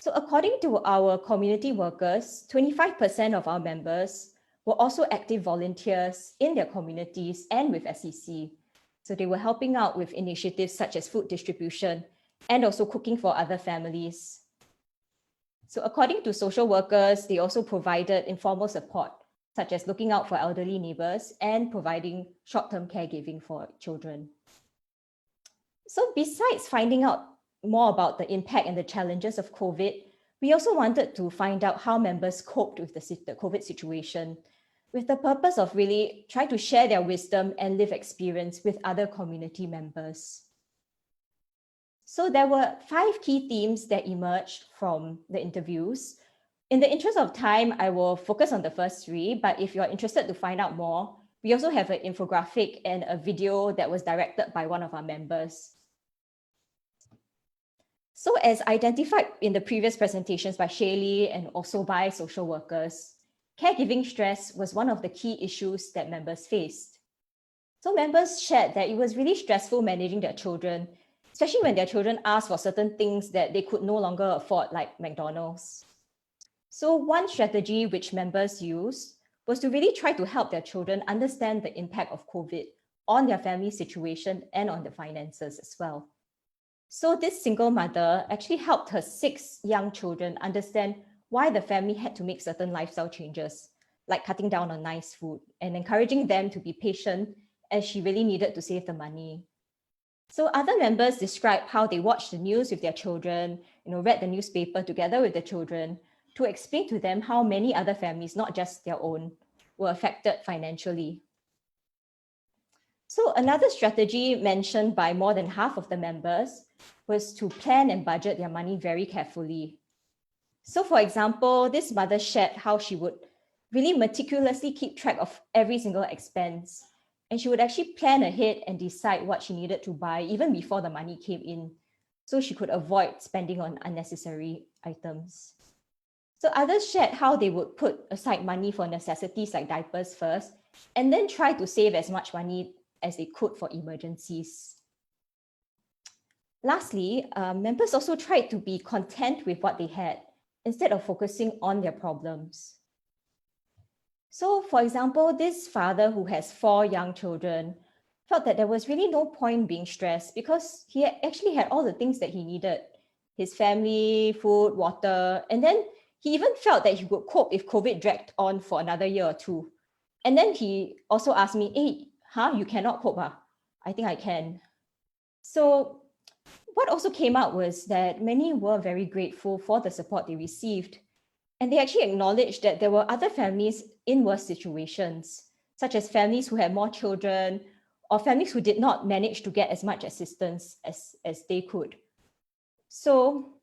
So according to our community workers, 25% of our members were also active volunteers in their communities and with SEC. So they were helping out with initiatives such as food distribution and also cooking for other families. So according to social workers, they also provided informal support, such as looking out for elderly neighbors and providing short-term caregiving for children. So besides finding out more about the impact and the challenges of COVID, we also wanted to find out how members coped with the COVID situation, with the purpose of really trying to share their wisdom and live experience with other community members. So there were 5 key themes that emerged from the interviews. In the interest of time, I will focus on the first 3, but if you're interested to find out more, we also have an infographic and a video that was directed by one of our members. So as identified in the previous presentations by Shaylee and also by social workers, caregiving stress was one of the key issues that members faced. So members shared that it was really stressful managing their children, especially when their children asked for certain things that they could no longer afford, like McDonald's. So one strategy which members used was to really try to help their children understand the impact of COVID on their family situation and on the finances as well. So this single mother actually helped her 6 young children understand why the family had to make certain lifestyle changes, like cutting down on nice food and encouraging them to be patient as she really needed to save the money. So other members described how they watched the news with their children, read the newspaper together with the children to explain to them how many other families, not just their own, were affected financially. So another strategy mentioned by more than half of the members was to plan and budget their money very carefully. So for example, this mother shared how she would really meticulously keep track of every single expense. And she would actually plan ahead and decide what she needed to buy even before the money came in, so she could avoid spending on unnecessary items. So others shared how they would put aside money for necessities like diapers first, and then try to save as much money as they could for emergencies. Lastly, members also tried to be content with what they had instead of focusing on their problems. So, for example, this father who has 4 young children felt that there was really no point being stressed because he actually had all the things that he needed: his family, food, water, and then he even felt that he could cope if COVID dragged on for another year or 2. And then he also asked me, hey, you cannot cope? I think I can. So what also came out was that many were very grateful for the support they received. And they actually acknowledged that there were other families in worse situations, such as families who had more children or families who did not manage to get as much assistance as they could. So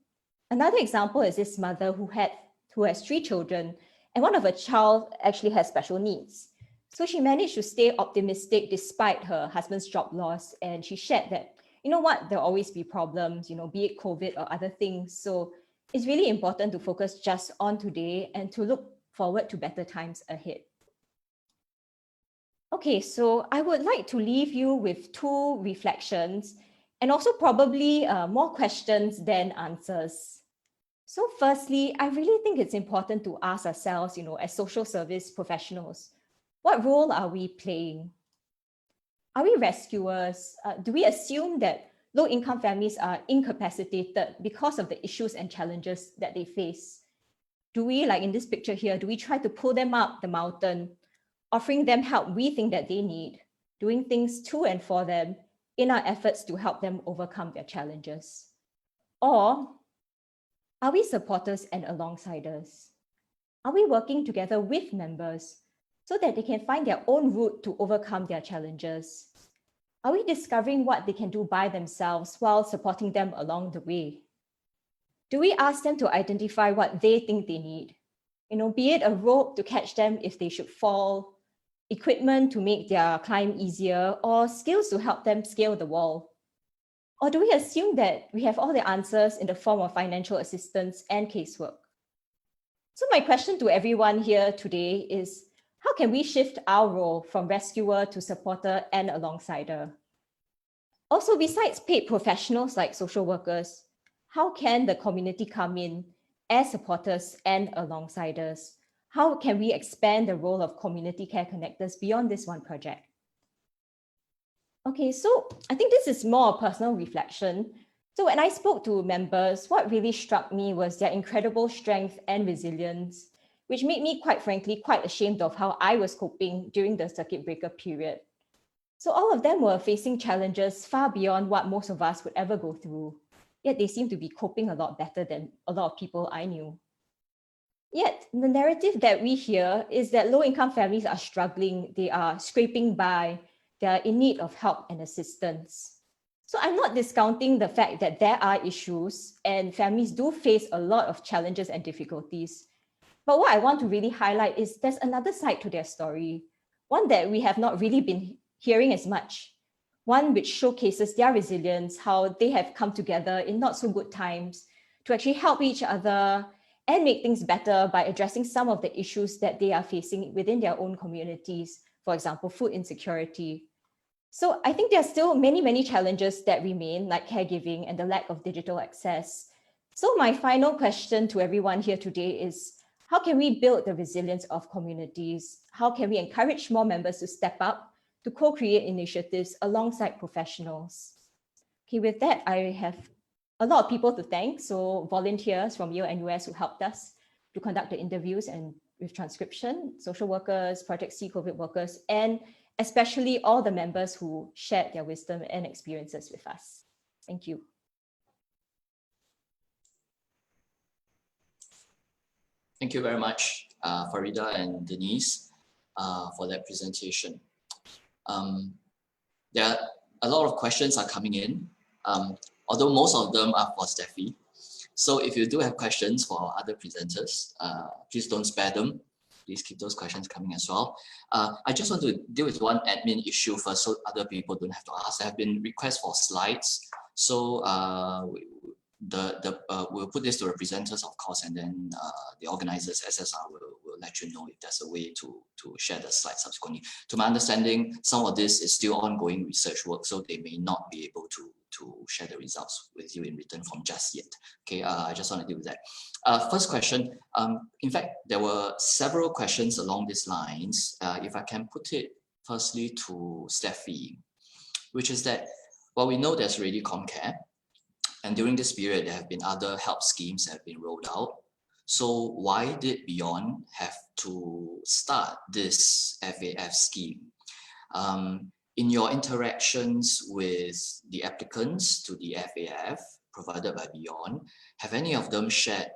another example is this mother who has 3 children, and one of her child actually has special needs. So she managed to stay optimistic despite her husband's job loss. And she shared that, there'll always be problems, be it COVID or other things. So it's really important to focus just on today and to look forward to better times ahead. Okay, so I would like to leave you with 2 reflections and also probably more questions than answers. So firstly, I really think it's important to ask ourselves, as social service professionals, what role are we playing? Are we rescuers? Do we assume that low-income families are incapacitated because of the issues and challenges that they face? Do we, like in this picture here, do we try to pull them up the mountain, offering them help we think that they need, doing things to and for them in our efforts to help them overcome their challenges? Or are we supporters and alongsiders? Are we working together with members so that they can find their own route to overcome their challenges? Are we discovering what they can do by themselves while supporting them along the way? Do we ask them to identify what they think they need? Be it a rope to catch them if they should fall, equipment to make their climb easier, or skills to help them scale the wall? Or do we assume that we have all the answers in the form of financial assistance and casework? So my question to everyone here today is, how can we shift our role from rescuer to supporter and alongsider? Also, besides paid professionals like social workers, how can the community come in as supporters and alongsiders? how can we expand the role of community care connectors beyond this one project? Okay, so I think this is more a personal reflection. So when I spoke to members, what really struck me was their incredible strength and resilience, which made me, quite frankly, quite ashamed of how I was coping during the circuit breaker period. So all of them were facing challenges far beyond what most of us would ever go through. Yet they seemed to be coping a lot better than a lot of people I knew. Yet the narrative that we hear is that low-income families are struggling, they are scraping by, they are in need of help and assistance. So I'm not discounting the fact that there are issues and families do face a lot of challenges and difficulties. But what I want to really highlight is there's another side to their story, one that we have not really been hearing as much, one which showcases their resilience, how they have come together in not so good times to actually help each other and make things better by addressing some of the issues that they are facing within their own communities, for example, food insecurity. So I think there are still many, many challenges that remain, like caregiving and the lack of digital access. So my final question to everyone here today is, how can we build the resilience of communities? How can we encourage more members to step up, to co-create initiatives alongside professionals? Okay, with that, I have a lot of people to thank. So volunteers from Yale and US who helped us to conduct the interviews and with transcription, social workers, Project C COVID workers, and especially all the members who shared their wisdom and experiences with us. Thank you. Thank you very much, Farida and Denise, for that presentation. There are a lot of questions are coming in, although most of them are for Steffi. So if you do have questions for our other presenters, please don't spare them. Please keep those questions coming as well. I just want to deal with one admin issue first so other people don't have to ask. There have been requests for slides. So we'll put this to the presenters, of course, and then the organizers, SSR, will let you know if there's a way to share the slides subsequently. To my understanding, some of this is still ongoing research work, so they may not be able to share the results with you in written form just yet. Okay, I just want to deal with that. First question, in fact, there were several questions along these lines. If I can put it firstly to Steffi, which is that, well, we know there's already ComCare, and during this period, there have been other help schemes that have been rolled out. So why did Beyond have to start this FAF scheme? In your interactions with the applicants to the FAF provided by Beyond, have any of them shared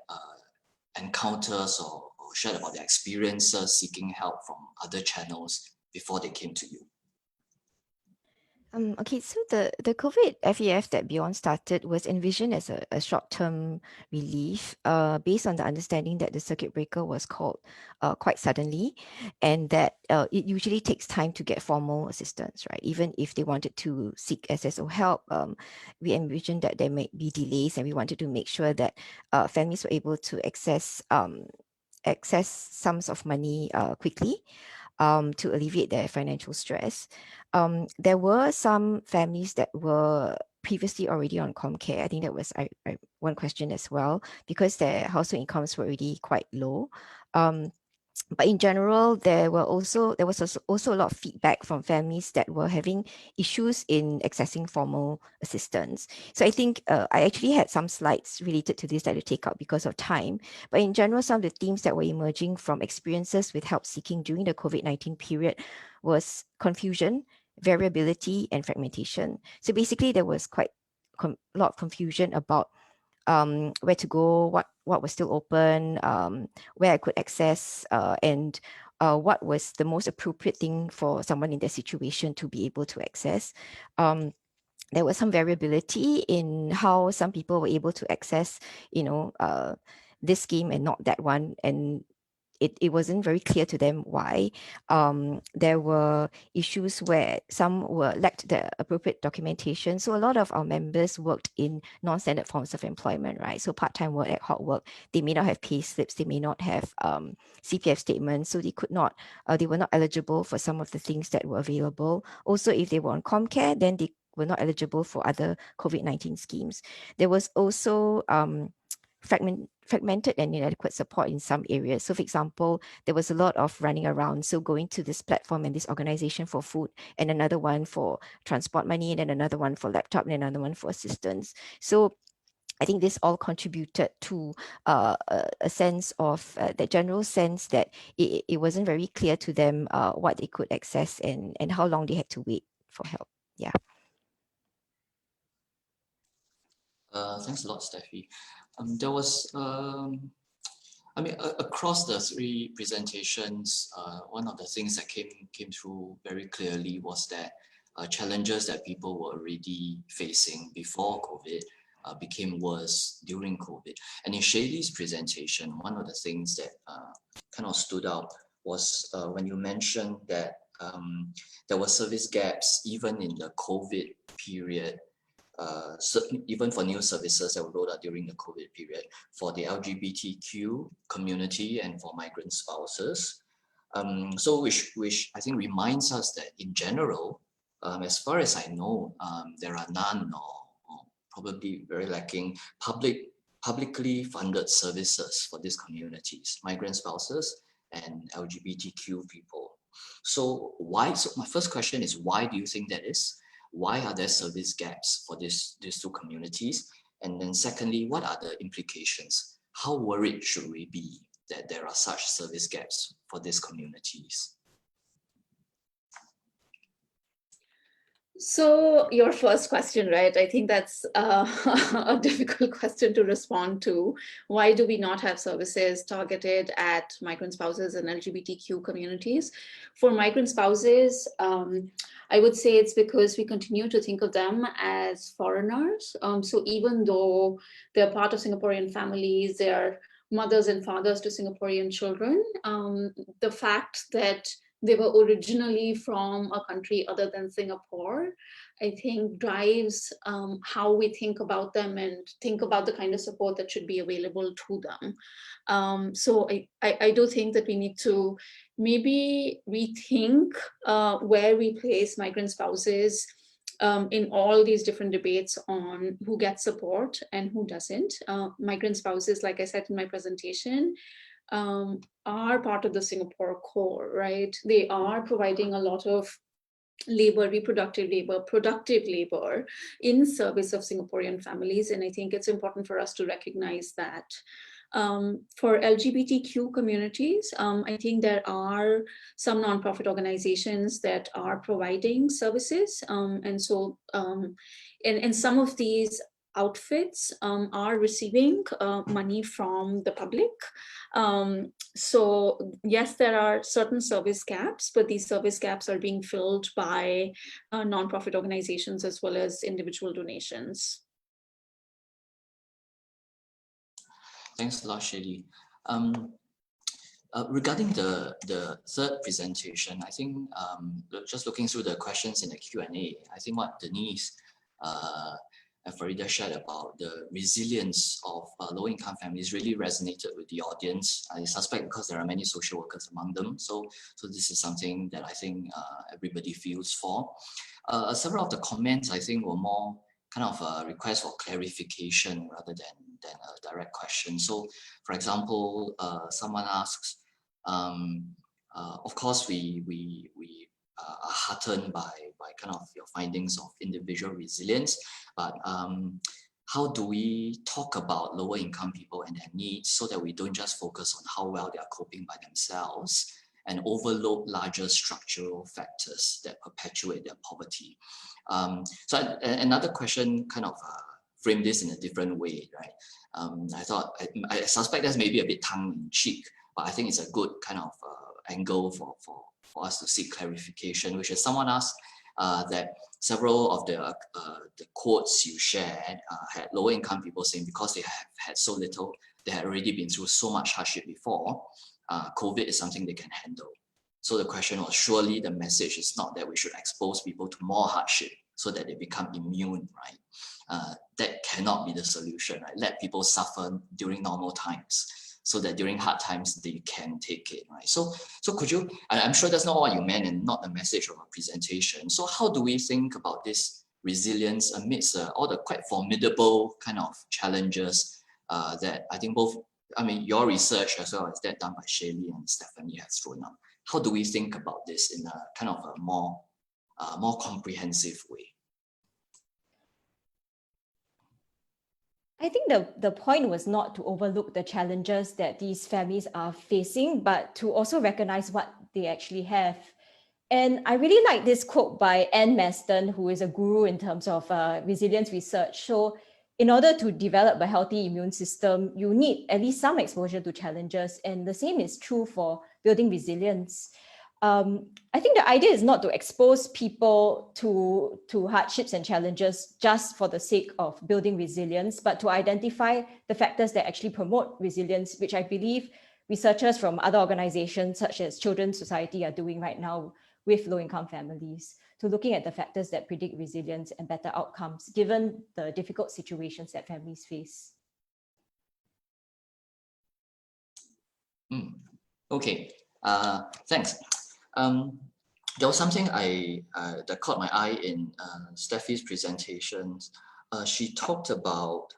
encounters or shared about their experiences seeking help from other channels before they came to you? Okay, so the COVID FAF that Beyond started was envisioned as a short-term relief based on the understanding that the circuit breaker was called quite suddenly, and that it usually takes time to get formal assistance, right? Even if they wanted to seek SSO help, we envisioned that there might be delays, and we wanted to make sure that families were able to access sums of money quickly to alleviate their financial stress. There were some families that were previously already on ComCare. I think that was one question as well, because their household incomes were already quite low. But in general, there was also a lot of feedback from families that were having issues in accessing formal assistance. So I think I actually had some slides related to this that I take out because of time. But in general, some of the themes that were emerging from experiences with help seeking during the COVID-19 period was confusion, variability, and fragmentation. So basically, there was quite a lot of confusion about where to go, what was still open, where I could access, and what was the most appropriate thing for someone in their situation to be able to access. There was some variability in how some people were able to access, this scheme and not that one, and it wasn't very clear to them why. There were issues where some lacked the appropriate documentation. So a lot of our members worked in non-standard forms of employment, right? So part-time work, ad hoc work. They may not have pay slips. They may not have CPF statements. So they could not, they were not eligible for some of the things that were available. Also, if they were on ComCare, then they were not eligible for other COVID-19 schemes. There was also fragmented and inadequate support in some areas. So for example, there was a lot of running around. So going to this platform and this organization for food, and another one for transport money, and then another one for laptop, and another one for assistance. So I think this all contributed to a sense of the general sense that it wasn't very clear to them what they could access and how long they had to wait for help. Yeah. Thanks a lot, Steffi. There was, across the three presentations, one of the things that came through very clearly was that challenges that people were already facing before COVID became worse during COVID. And in Shaylee's presentation, one of the things that kind of stood out was when you mentioned that there were service gaps even in the COVID period, even for new services that were rolled out during the COVID period for the LGBTQ community and for migrant spouses. So which I think reminds us that in general, as far as I know, there are none or probably very lacking publicly funded services for these communities, migrant spouses and LGBTQ people. So why? So my first question is, why do you think that is? Why are there service gaps for these two communities? And then secondly, what are the implications? How worried should we be that there are such service gaps for these communities? So your first question, right? I think that's a difficult question to respond to. Why do we not have services targeted at migrant spouses and LGBTQ communities? For migrant spouses, I would say it's because we continue to think of them as foreigners. So even though they're part of Singaporean families, they're mothers and fathers to Singaporean children, the fact that they were originally from a country other than Singapore, I think drives how we think about them and think about the kind of support that should be available to them. So I do think that we need to maybe rethink where we place migrant spouses in all these different debates on who gets support and who doesn't. Migrant spouses, like I said in my presentation, are part of the Singapore core, right? They are providing a lot of labor, reproductive labor, productive labor in service of Singaporean families. And I think it's important for us to recognize that. For LGBTQ communities, I think there are some nonprofit organizations that are providing services. And some of these outfits are receiving money from the public. So yes, there are certain service gaps, but these service gaps are being filled by nonprofit organizations as well as individual donations. Thanks a lot, Shaylee. Regarding the third presentation, I think just looking through the questions in the Q&A, I think what Denise and Farida shared about the resilience of low-income families really resonated with the audience. I suspect because there are many social workers among them. So this is something that I think everybody feels for. Several of the comments I think were more kind of a request for clarification rather than a direct question. So for example, someone asks, of course we are heartened by kind of your findings of individual resilience, but how do we talk about lower income people and their needs so that we don't just focus on how well they are coping by themselves and overlook larger structural factors that perpetuate their poverty? So another question kind of frame this in a different way, right? I suspect that's maybe a bit tongue-in-cheek, but I think it's a good kind of angle for us to seek clarification, which is someone asked that several of the quotes you shared had lower income people saying because they have had so little, they had already been through so much hardship before, COVID is something they can handle. So the question was, surely the message is not that we should expose people to more hardship so that they become immune, right? That cannot be the solution, right? Let people suffer during normal times so that during hard times they can take it, right? So could you, I'm sure that's not what you meant and not the message of our presentation. So how do we think about this resilience amidst all the quite formidable kind of challenges that I think both I mean, your research as well as that done by Shaylee and Stephanie has thrown up. How do we think about this in a kind of a more comprehensive way? I think the point was not to overlook the challenges that these families are facing, but to also recognize what they actually have. And I really like this quote by Anne Maston, who is a guru in terms of resilience research. So in order to develop a healthy immune system, you need at least some exposure to challenges. And the same is true for building resilience. I think the idea is not to expose people to hardships and challenges just for the sake of building resilience, but to identify the factors that actually promote resilience, which I believe researchers from other organizations such as Children's Society are doing right now with low-income families, to looking at the factors that predict resilience and better outcomes, given the difficult situations that families face. Okay, thanks. There was something that caught my eye in Steffi's presentations. She talked about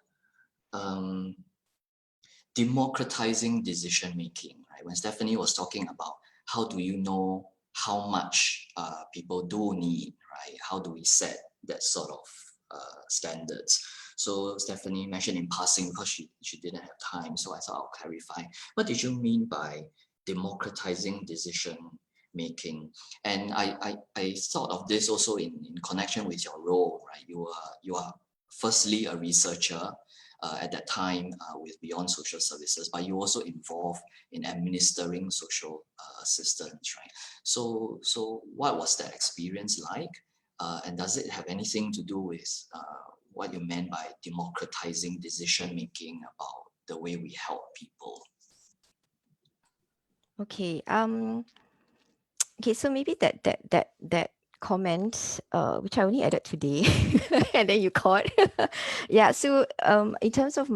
democratizing decision-making, right? When Stephanie was talking about how do you know how much people do need, right? How do we set that sort of standards? So Stephanie mentioned in passing because she didn't have time, so I thought I'll clarify. What did you mean by democratizing decision making? And I thought of this also in connection with your role, right? You are firstly a researcher at that time with Beyond Social Services, but you also involved in administering social assistance, right? So what was that experience like? And does it have anything to do with what you meant by democratizing decision making about the way we help people? Okay. Okay. So maybe that comment, which I only added today, and then you caught. Yeah. So in terms of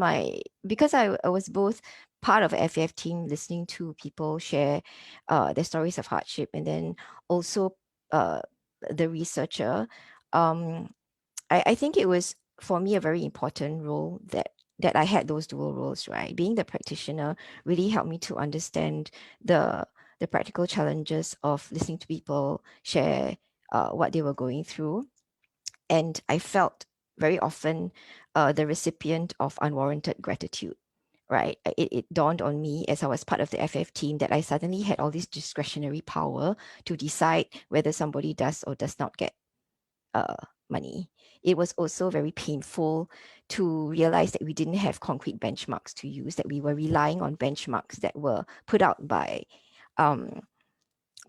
because I was both part of a FAF team, listening to people share their stories of hardship, and then also the researcher. I think it was for me a very important role that I had those dual roles, right? Being the practitioner really helped me to understand the practical challenges of listening to people share what they were going through. And I felt very often the recipient of unwarranted gratitude, right? It dawned on me as I was part of the FF team that I suddenly had all this discretionary power to decide whether somebody does or does not get money. It was also very painful to realize that we didn't have concrete benchmarks to use, that we were relying on benchmarks that were put out by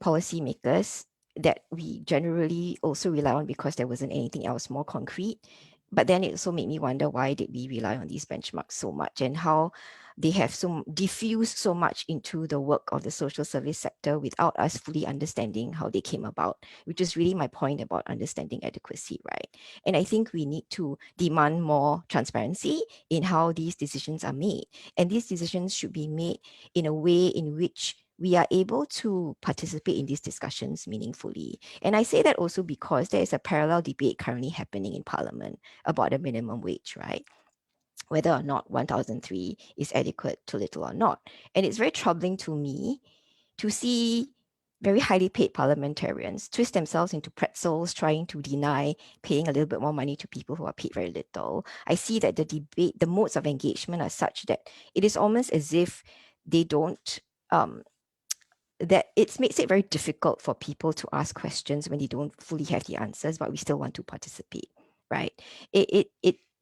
policymakers that we generally also rely on because there wasn't anything else more concrete. But then it also made me wonder, why did we rely on these benchmarks so much, and how they have diffused so much into the work of the social service sector without us fully understanding how they came about, which is really my point about understanding adequacy, right? And I think we need to demand more transparency in how these decisions are made. And these decisions should be made in a way in which we are able to participate in these discussions meaningfully. And I say that also because there is a parallel debate currently happening in Parliament about the minimum wage, right? Whether or not 1,003 is adequate, too little or not. And it's very troubling to me to see very highly paid parliamentarians twist themselves into pretzels, trying to deny paying a little bit more money to people who are paid very little. I see that the debate, the modes of engagement are such that it is almost as if they don't, that it makes it very difficult for people to ask questions when they don't fully have the answers, but we still want to participate, right?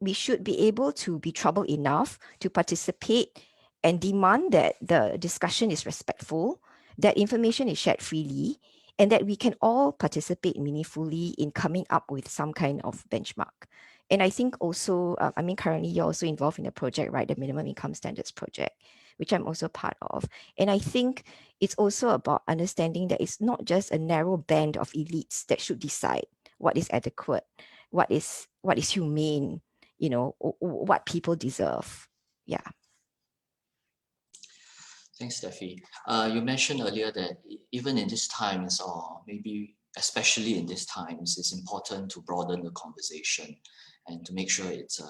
We should be able to be troubled enough to participate and demand that the discussion is respectful, that information is shared freely, and that we can all participate meaningfully in coming up with some kind of benchmark. And I think also, currently you're also involved in a project, right? The Minimum Income Standards Project, which I'm also part of. And I think it's also about understanding that it's not just a narrow band of elites that should decide what is adequate, what is humane, what people deserve. Yeah. Thanks, Steffi. You mentioned earlier that even in these times, or maybe especially in these times, it's important to broaden the conversation and to make sure it's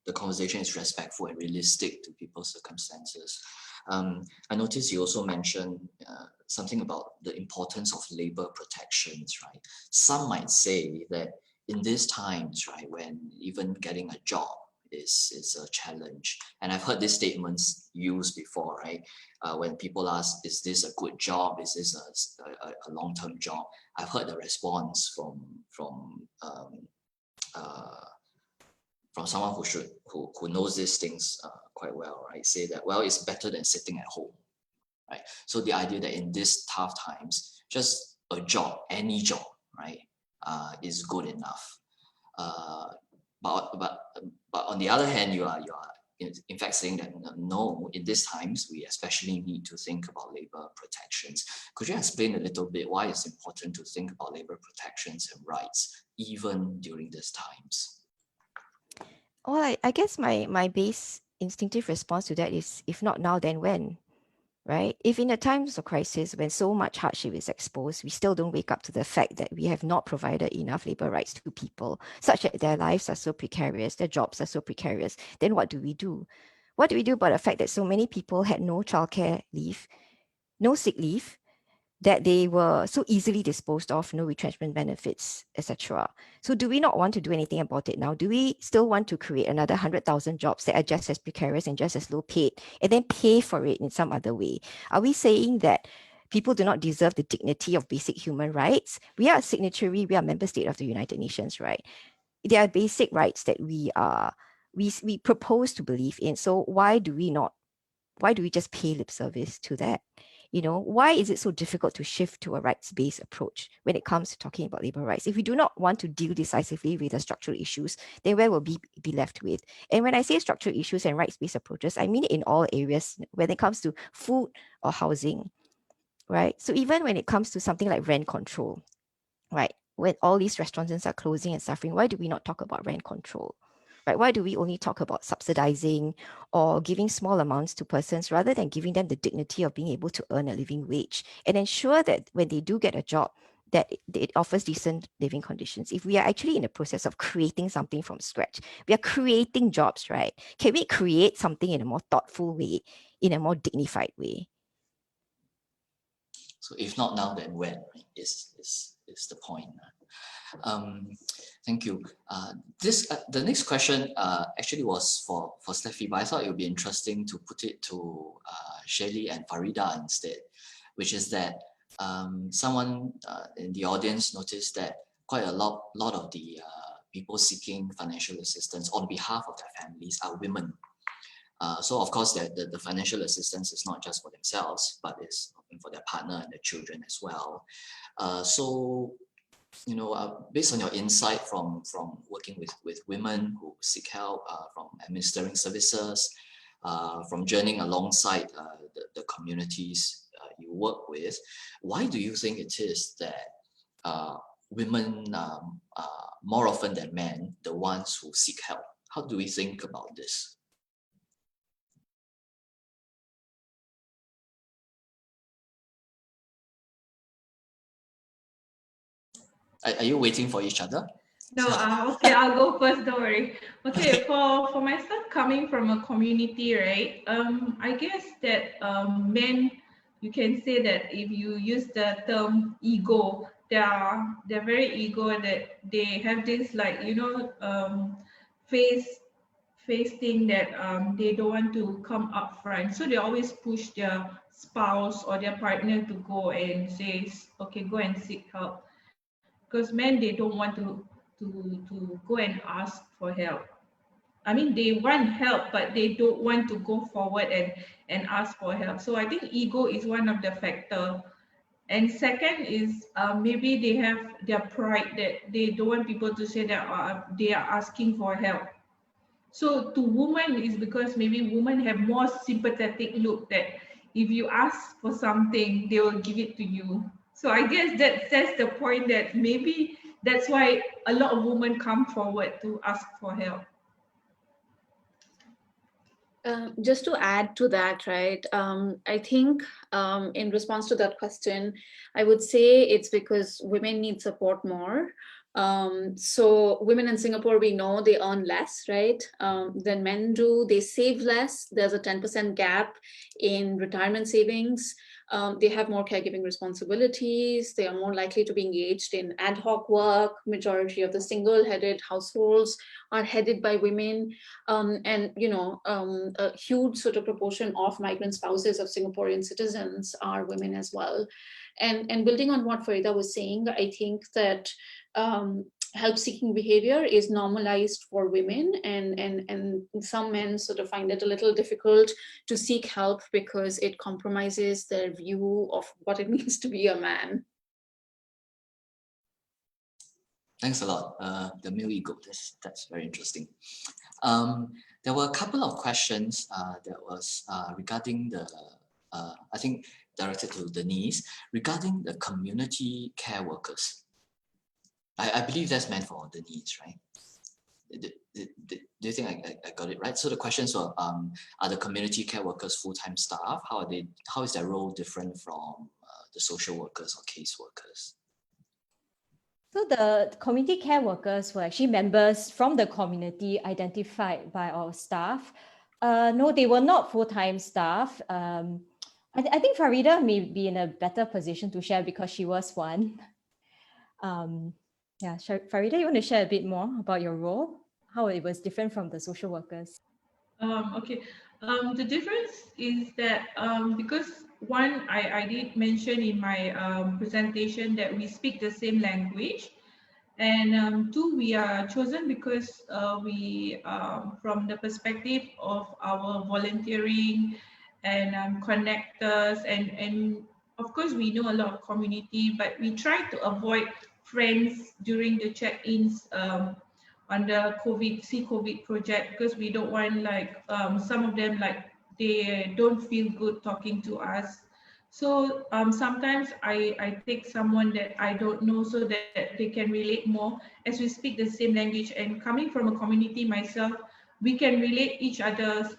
the conversation is respectful and realistic to people's circumstances. I noticed you also mentioned something about the importance of labor protections, right? Some might say that in these times, right, when even getting a job is a challenge, and I've heard these statements used before, right? When people ask, is this a good job? Is this a long-term job? I've heard the response from someone who knows these things quite well, right? Say that, well, it's better than sitting at home, right? So the idea that in these tough times, just a job, any job, right, is good enough. But on the other hand, you are in fact saying that no, in these times we especially need to think about labor protections. Could you explain a little bit why it's important to think about labor protections and rights even during these times? Well, I guess my base instinctive response to that is, if not now, then when? Right? If in the times of crisis, when so much hardship is exposed, we still don't wake up to the fact that we have not provided enough labor rights to people, such that their lives are so precarious, their jobs are so precarious, then what do we do? What do we do about the fact that so many people had no childcare leave, no sick leave, that they were so easily disposed of, no retrenchment benefits, etc. So do we not want to do anything about it now? Do we still want to create another 100,000 jobs that are just as precarious and just as low paid, and then pay for it in some other way? Are we saying that people do not deserve the dignity of basic human rights? We are a signatory, we are a member state of the United Nations, right? There are basic rights that we propose to believe in. So why do we just pay lip service to that? You know, why is it so difficult to shift to a rights-based approach when it comes to talking about labor rights? If we do not want to deal decisively with the structural issues, then where will we be left with? And when I say structural issues and rights-based approaches, I mean it in all areas when it comes to food or housing, right? So even when it comes to something like rent control, right? When all these restaurants are closing and suffering, why do we not talk about rent control? Right? Why do we only talk about subsidizing or giving small amounts to persons rather than giving them the dignity of being able to earn a living wage and ensure that when they do get a job, that it offers decent living conditions? If we are actually in the process of creating something from scratch, we are creating jobs, right? Can we create something in a more thoughtful way, in a more dignified way? So if not now, then when, right, is the point. Thank you. The next question actually was for Steffi, but I thought it would be interesting to put it to Shirley and Farida instead, which is that someone in the audience noticed that quite a lot of the people seeking financial assistance on behalf of their families are women. So of course the financial assistance is not just for themselves, but it's for their partner and their children as well. So, you know, based on your insight from working with women who seek help, from administering services, from journeying alongside the communities you work with, why do you think it is that women are more often than men the ones who seek help? How do we think about this? Are you waiting for each other? No, okay, I'll go first, don't worry. Okay, for myself, coming from a community, right, I guess that men, you can say that if you use the term ego, they're very ego, that they have this, like, you know, face thing that they don't want to come up front. So they always push their spouse or their partner to go and say, okay, go and seek help. Because men, they don't want to go and ask for help. I mean, they want help, but they don't want to go forward and ask for help. So I think ego is one of the factor. And second is maybe they have their pride that they don't want people to say that they are asking for help. So to women is because maybe women have more sympathetic look, that if you ask for something, they will give it to you. So I guess that says the point that maybe that's why a lot of women come forward to ask for help. Just to add to that, right, I think in response to that question, I would say it's because women need support more. So women in Singapore, we know they earn less, right, than men do. They save less. There's a 10% gap in retirement savings. They have more caregiving responsibilities. They are more likely to be engaged in ad hoc work. Majority of the single-headed households are headed by women. And, a huge sort of proportion of migrant spouses of Singaporean citizens are women as well. And building on what Farida was saying, I think that help-seeking behavior is normalized for women, and some men sort of find it a little difficult to seek help because it compromises their view of what it means to be a man. Thanks a lot. The male ego, that's very interesting. There were a couple of questions that was regarding the, I think directed to Denise, regarding the community care workers. I believe that's meant for Denise, right? Do you think I got it right? So the questions were, are the community care workers full-time staff? How is their role different from the social workers or case workers? So the community care workers were actually members from the community identified by our staff. No, they were not full-time staff. I think Farida may be in a better position to share because she was one. Yeah, Farida, you want to share a bit more about your role? How it was different from the social workers? Okay. The difference is that because one, I did mention in my presentation that we speak the same language, and two, we are chosen because we, from the perspective of our volunteering and connectors, and of course we know a lot of community, but we try to avoid friends during the check-ins on the COVID project, because we don't want like some of them, like they don't feel good talking to us. So sometimes I take someone that I don't know so that they can relate more, as we speak the same language, and coming from a community myself, we can relate each other's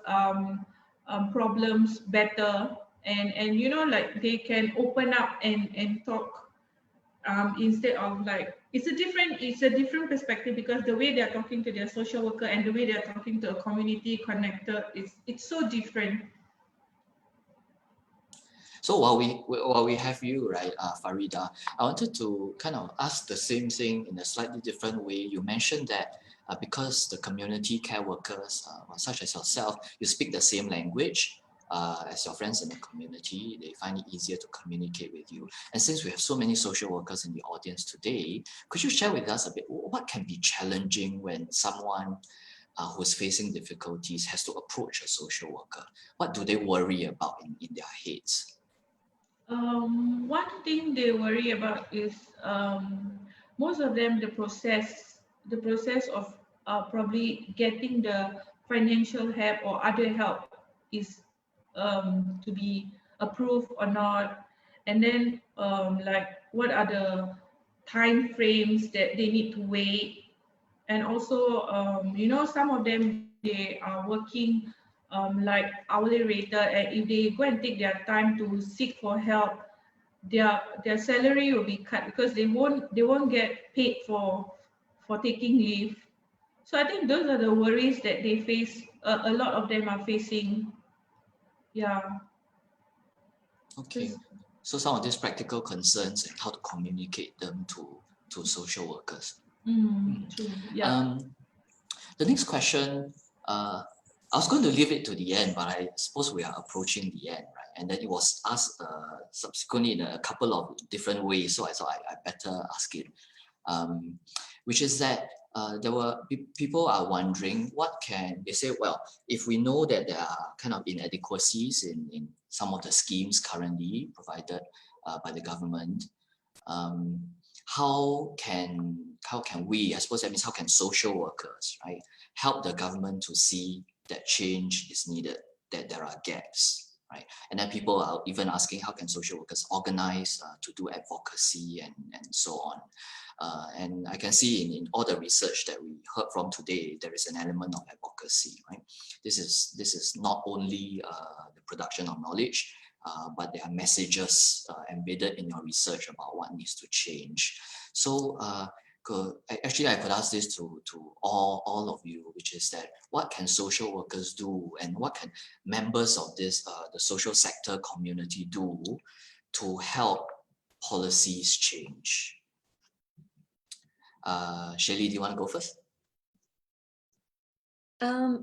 problems better, and like they can open up and talk, instead of like, it's a different perspective, because the way they're talking to their social worker and the way they're talking to a community connector, it's so different. So while we have you, right, Farida, I wanted to kind of ask the same thing in a slightly different way. You mentioned that because the community care workers, such as yourself, you speak the same language as your friends in the community, they find it easier to communicate with you. And since we have so many social workers in the audience today, could you share with us a bit what can be challenging when someone who's facing difficulties has to approach a social worker? What do they worry about in their heads? One thing they worry about is most of them the process of probably getting the financial help or other help is to be approved or not, and then like what are the time frames that they need to wait, and also some of them, they are working like hourly rated, and if they go and take their time to seek for help, their salary will be cut, because they won't get paid for taking leave. So I think those are the worries that they face, a lot of them are facing. Yeah. Okay, so some of these practical concerns and how to communicate them to social workers. True. Yeah. The next question, I was going to leave it to the end, but I suppose we are approaching the end, right? And then it was asked subsequently in a couple of different ways, so I thought I better ask it, which is that there were people are wondering they say, well, if we know that there are kind of inadequacies in some of the schemes currently provided by the government, how can we, I suppose that means how can social workers, right, help the government to see that change is needed, that there are gaps, right? And then people are even asking, how can social workers organize to do advocacy and so on. And I can see in all the research that we heard from today, there is an element of advocacy, right? This is not only the production of knowledge, but there are messages embedded in your research about what needs to change. So Actually, I could ask this to all of you, which is that what can social workers do, and what can members of this the social sector community do to help policies change? Shelley, do you want to go first?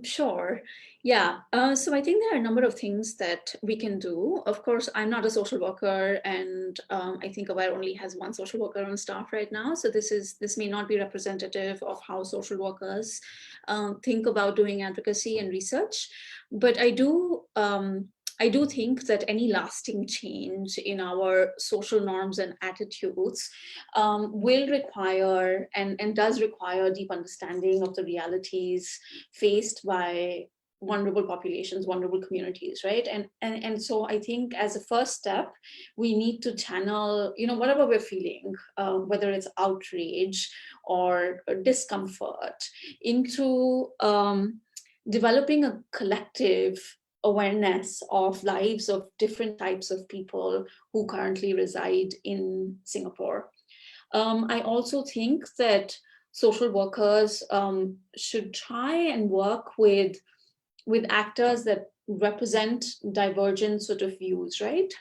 Sure. Yeah. So I think there are a number of things that we can do. Of course, I'm not a social worker, and I think Aware only has one social worker on staff right now. So this may not be representative of how social workers think about doing advocacy and research. But I do think that any lasting change in our social norms and attitudes will require and does require deep understanding of the realities faced by vulnerable populations, vulnerable communities, right? And so I think as a first step, we need to channel, whatever we're feeling, whether it's outrage or discomfort, into developing a collective awareness of lives of different types of people who currently reside in Singapore. I also think that social workers should try and work with actors that represent divergent sort of views, right?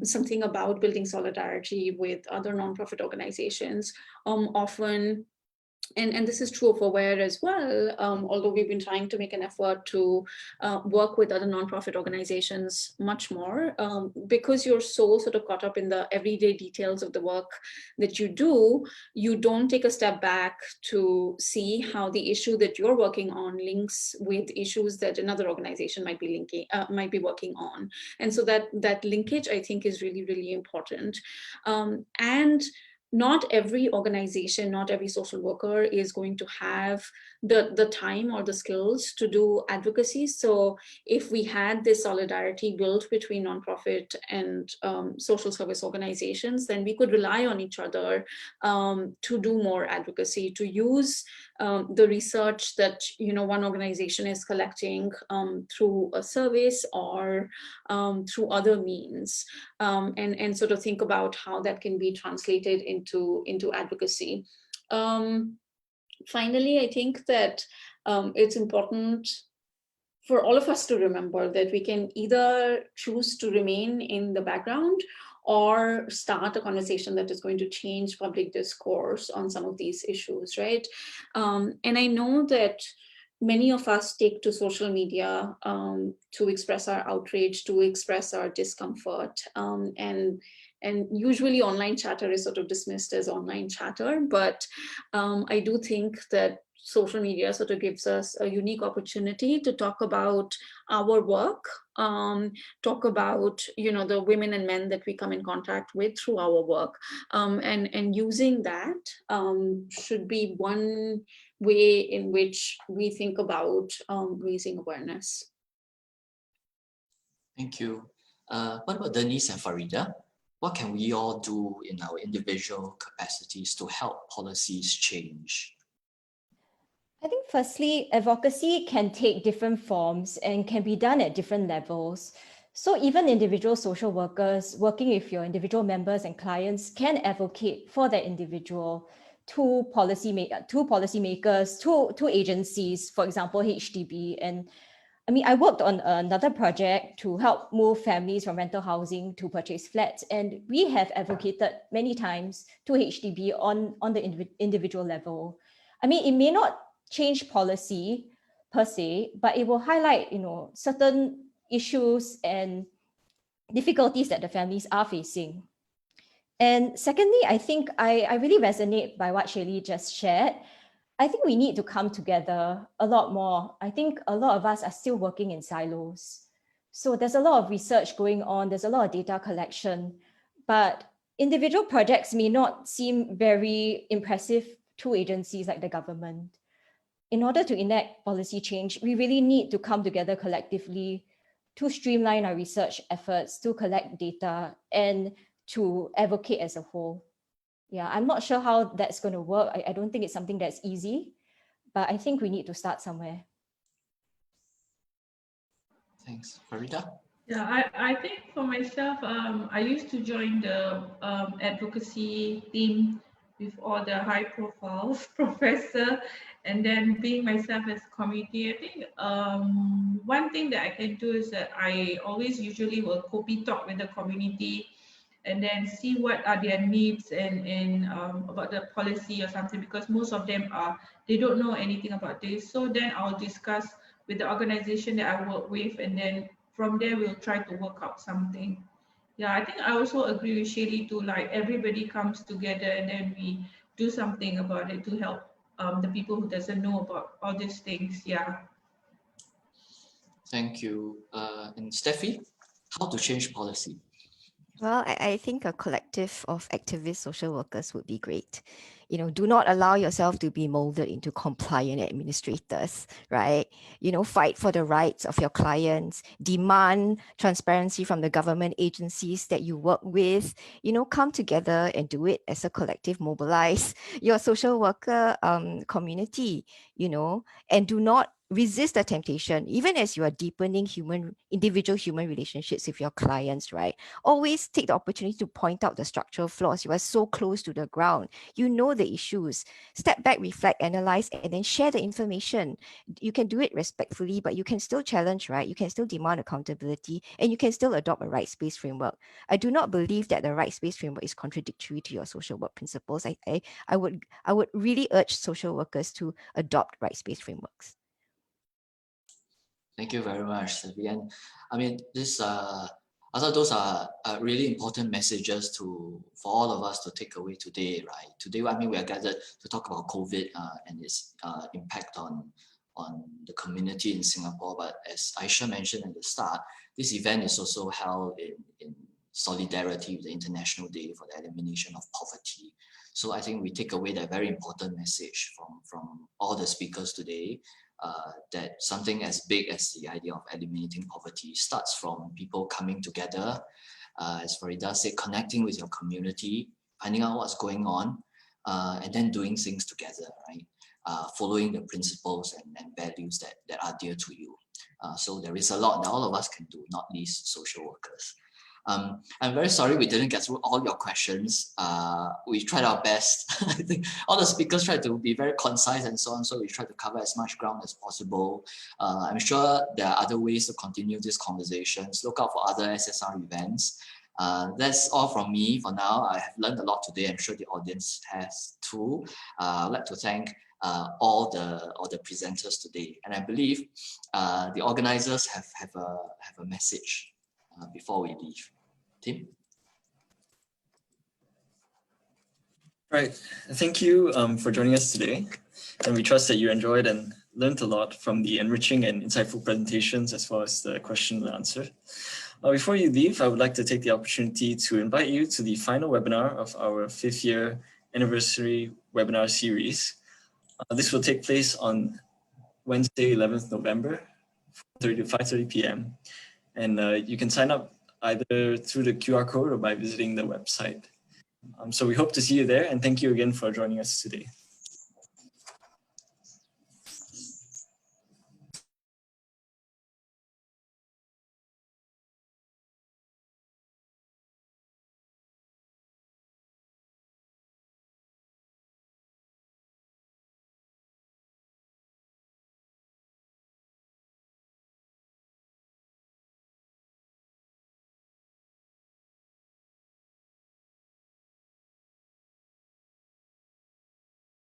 Something about building solidarity with other nonprofit organizations often. And this is true of Aware as well, although we've been trying to make an effort to work with other nonprofit organizations much more, because you're so sort of caught up in the everyday details of the work that you do, you don't take a step back to see how the issue that you're working on links with issues that another organization might be working on. And so that linkage, I think, is really, really important. And not every organization, not every social worker is going to have the time or the skills to do advocacy. So if we had this solidarity built between nonprofit and social service organizations, then we could rely on each other to do more advocacy, to use the research that one organization is collecting through a service or through other means, and sort of think about how that can be translated into advocacy. Finally, I think that it's important for all of us to remember that we can either choose to remain in the background or start a conversation that is going to change public discourse on some of these issues, right? And I know that many of us take to social media to express our outrage, to express our discomfort, and usually online chatter is sort of dismissed as online chatter, but I do think that social media sort of gives us a unique opportunity to talk about our work, talk about the women and men that we come in contact with through our work, and using that should be one way in which we think about raising awareness. Thank you. What about Denise and Farida? What can we all do in our individual capacities to help policies change? I think firstly, advocacy can take different forms and can be done at different levels. So even individual social workers working with your individual members and clients can advocate for that individual to policymakers, to agencies, for example, HDB. And I mean, I worked on another project to help move families from rental housing to purchase flats. And we have advocated many times to HDB on the individual level. I mean, it may not change policy per se, but it will highlight, certain issues and difficulties that the families are facing. And secondly, I think I really resonate by what Shelley just shared. I think we need to come together a lot more. I think a lot of us are still working in silos. So there's a lot of research going on, there's a lot of data collection, but individual projects may not seem very impressive to agencies like the government. In order to enact policy change, we really need to come together collectively to streamline our research efforts, to collect data, and to advocate as a whole. Yeah, I'm not sure how that's going to work. I don't think it's something that's easy, but I think we need to start somewhere. Thanks. Farida? Yeah, I think for myself, I used to join the advocacy team with all the high profiles, professor, and then being myself as community. I think one thing that I can do is that I always usually will copy talk with the community and then see what are their needs and about the policy or something, because most of them they don't know anything about this. So then I'll discuss with the organization that I work with, and then from there we'll try to work out something. Yeah, I think I also agree with Shelly too, like everybody comes together and then we do something about it to help the people who doesn't know about all these things. Yeah. Thank you. And Steffi, how to change policy? Well, I think a collective of activist social workers would be great. You know, do not allow yourself to be molded into compliant administrators, right? You know, fight for the rights of your clients, demand transparency from the government agencies that you work with, you know, come together and do it as a collective, mobilize your social worker community, you know, and do not resist the temptation, even as you are deepening individual human relationships with your clients, right? Always take the opportunity to point out the structural flaws. You are so close to the ground. You know the issues. Step back, reflect, analyze, and then share the information. You can do it respectfully, but you can still challenge, right? You can still demand accountability, and you can still adopt a rights-based framework. I do not believe that the rights-based framework is contradictory to your social work principles. I would really urge social workers to adopt rights-based frameworks. Thank you very much, Steffi. And I mean, I thought those are really important messages for all of us to take away today, right? Today, I mean, we are gathered to talk about COVID and its impact on the community in Singapore. But as Aisha mentioned at the start, this event is also held in solidarity with the International Day for the Elimination of Poverty. So I think we take away that very important message from all the speakers today. That something as big as the idea of eliminating poverty starts from people coming together, as Farida said, connecting with your community, finding out what's going on, and then doing things together, right? Following the principles and values that are dear to you. So there is a lot that all of us can do, not least social workers. I'm very sorry we didn't get through all your questions. We tried our best. I think all the speakers tried to be very concise and so on, so we tried to cover as much ground as possible. I'm sure there are other ways to continue these conversations. Look out for other SSR events. That's all from me for now. I have learned a lot today. I'm sure the audience has too. I'd like to thank all the presenters today, and I believe the organizers have a message before we leave. Tim? Right. Thank you for joining us today. And we trust that you enjoyed and learned a lot from the enriching and insightful presentations as well as the question and answer. Before you leave, I would like to take the opportunity to invite you to the final webinar of our 5th year anniversary webinar series. This will take place on Wednesday, 11th November, 4:30 to 5:30 p.m. And you can sign up either through the QR code or by visiting the website. So we hope to see you there, and thank you again for joining us today.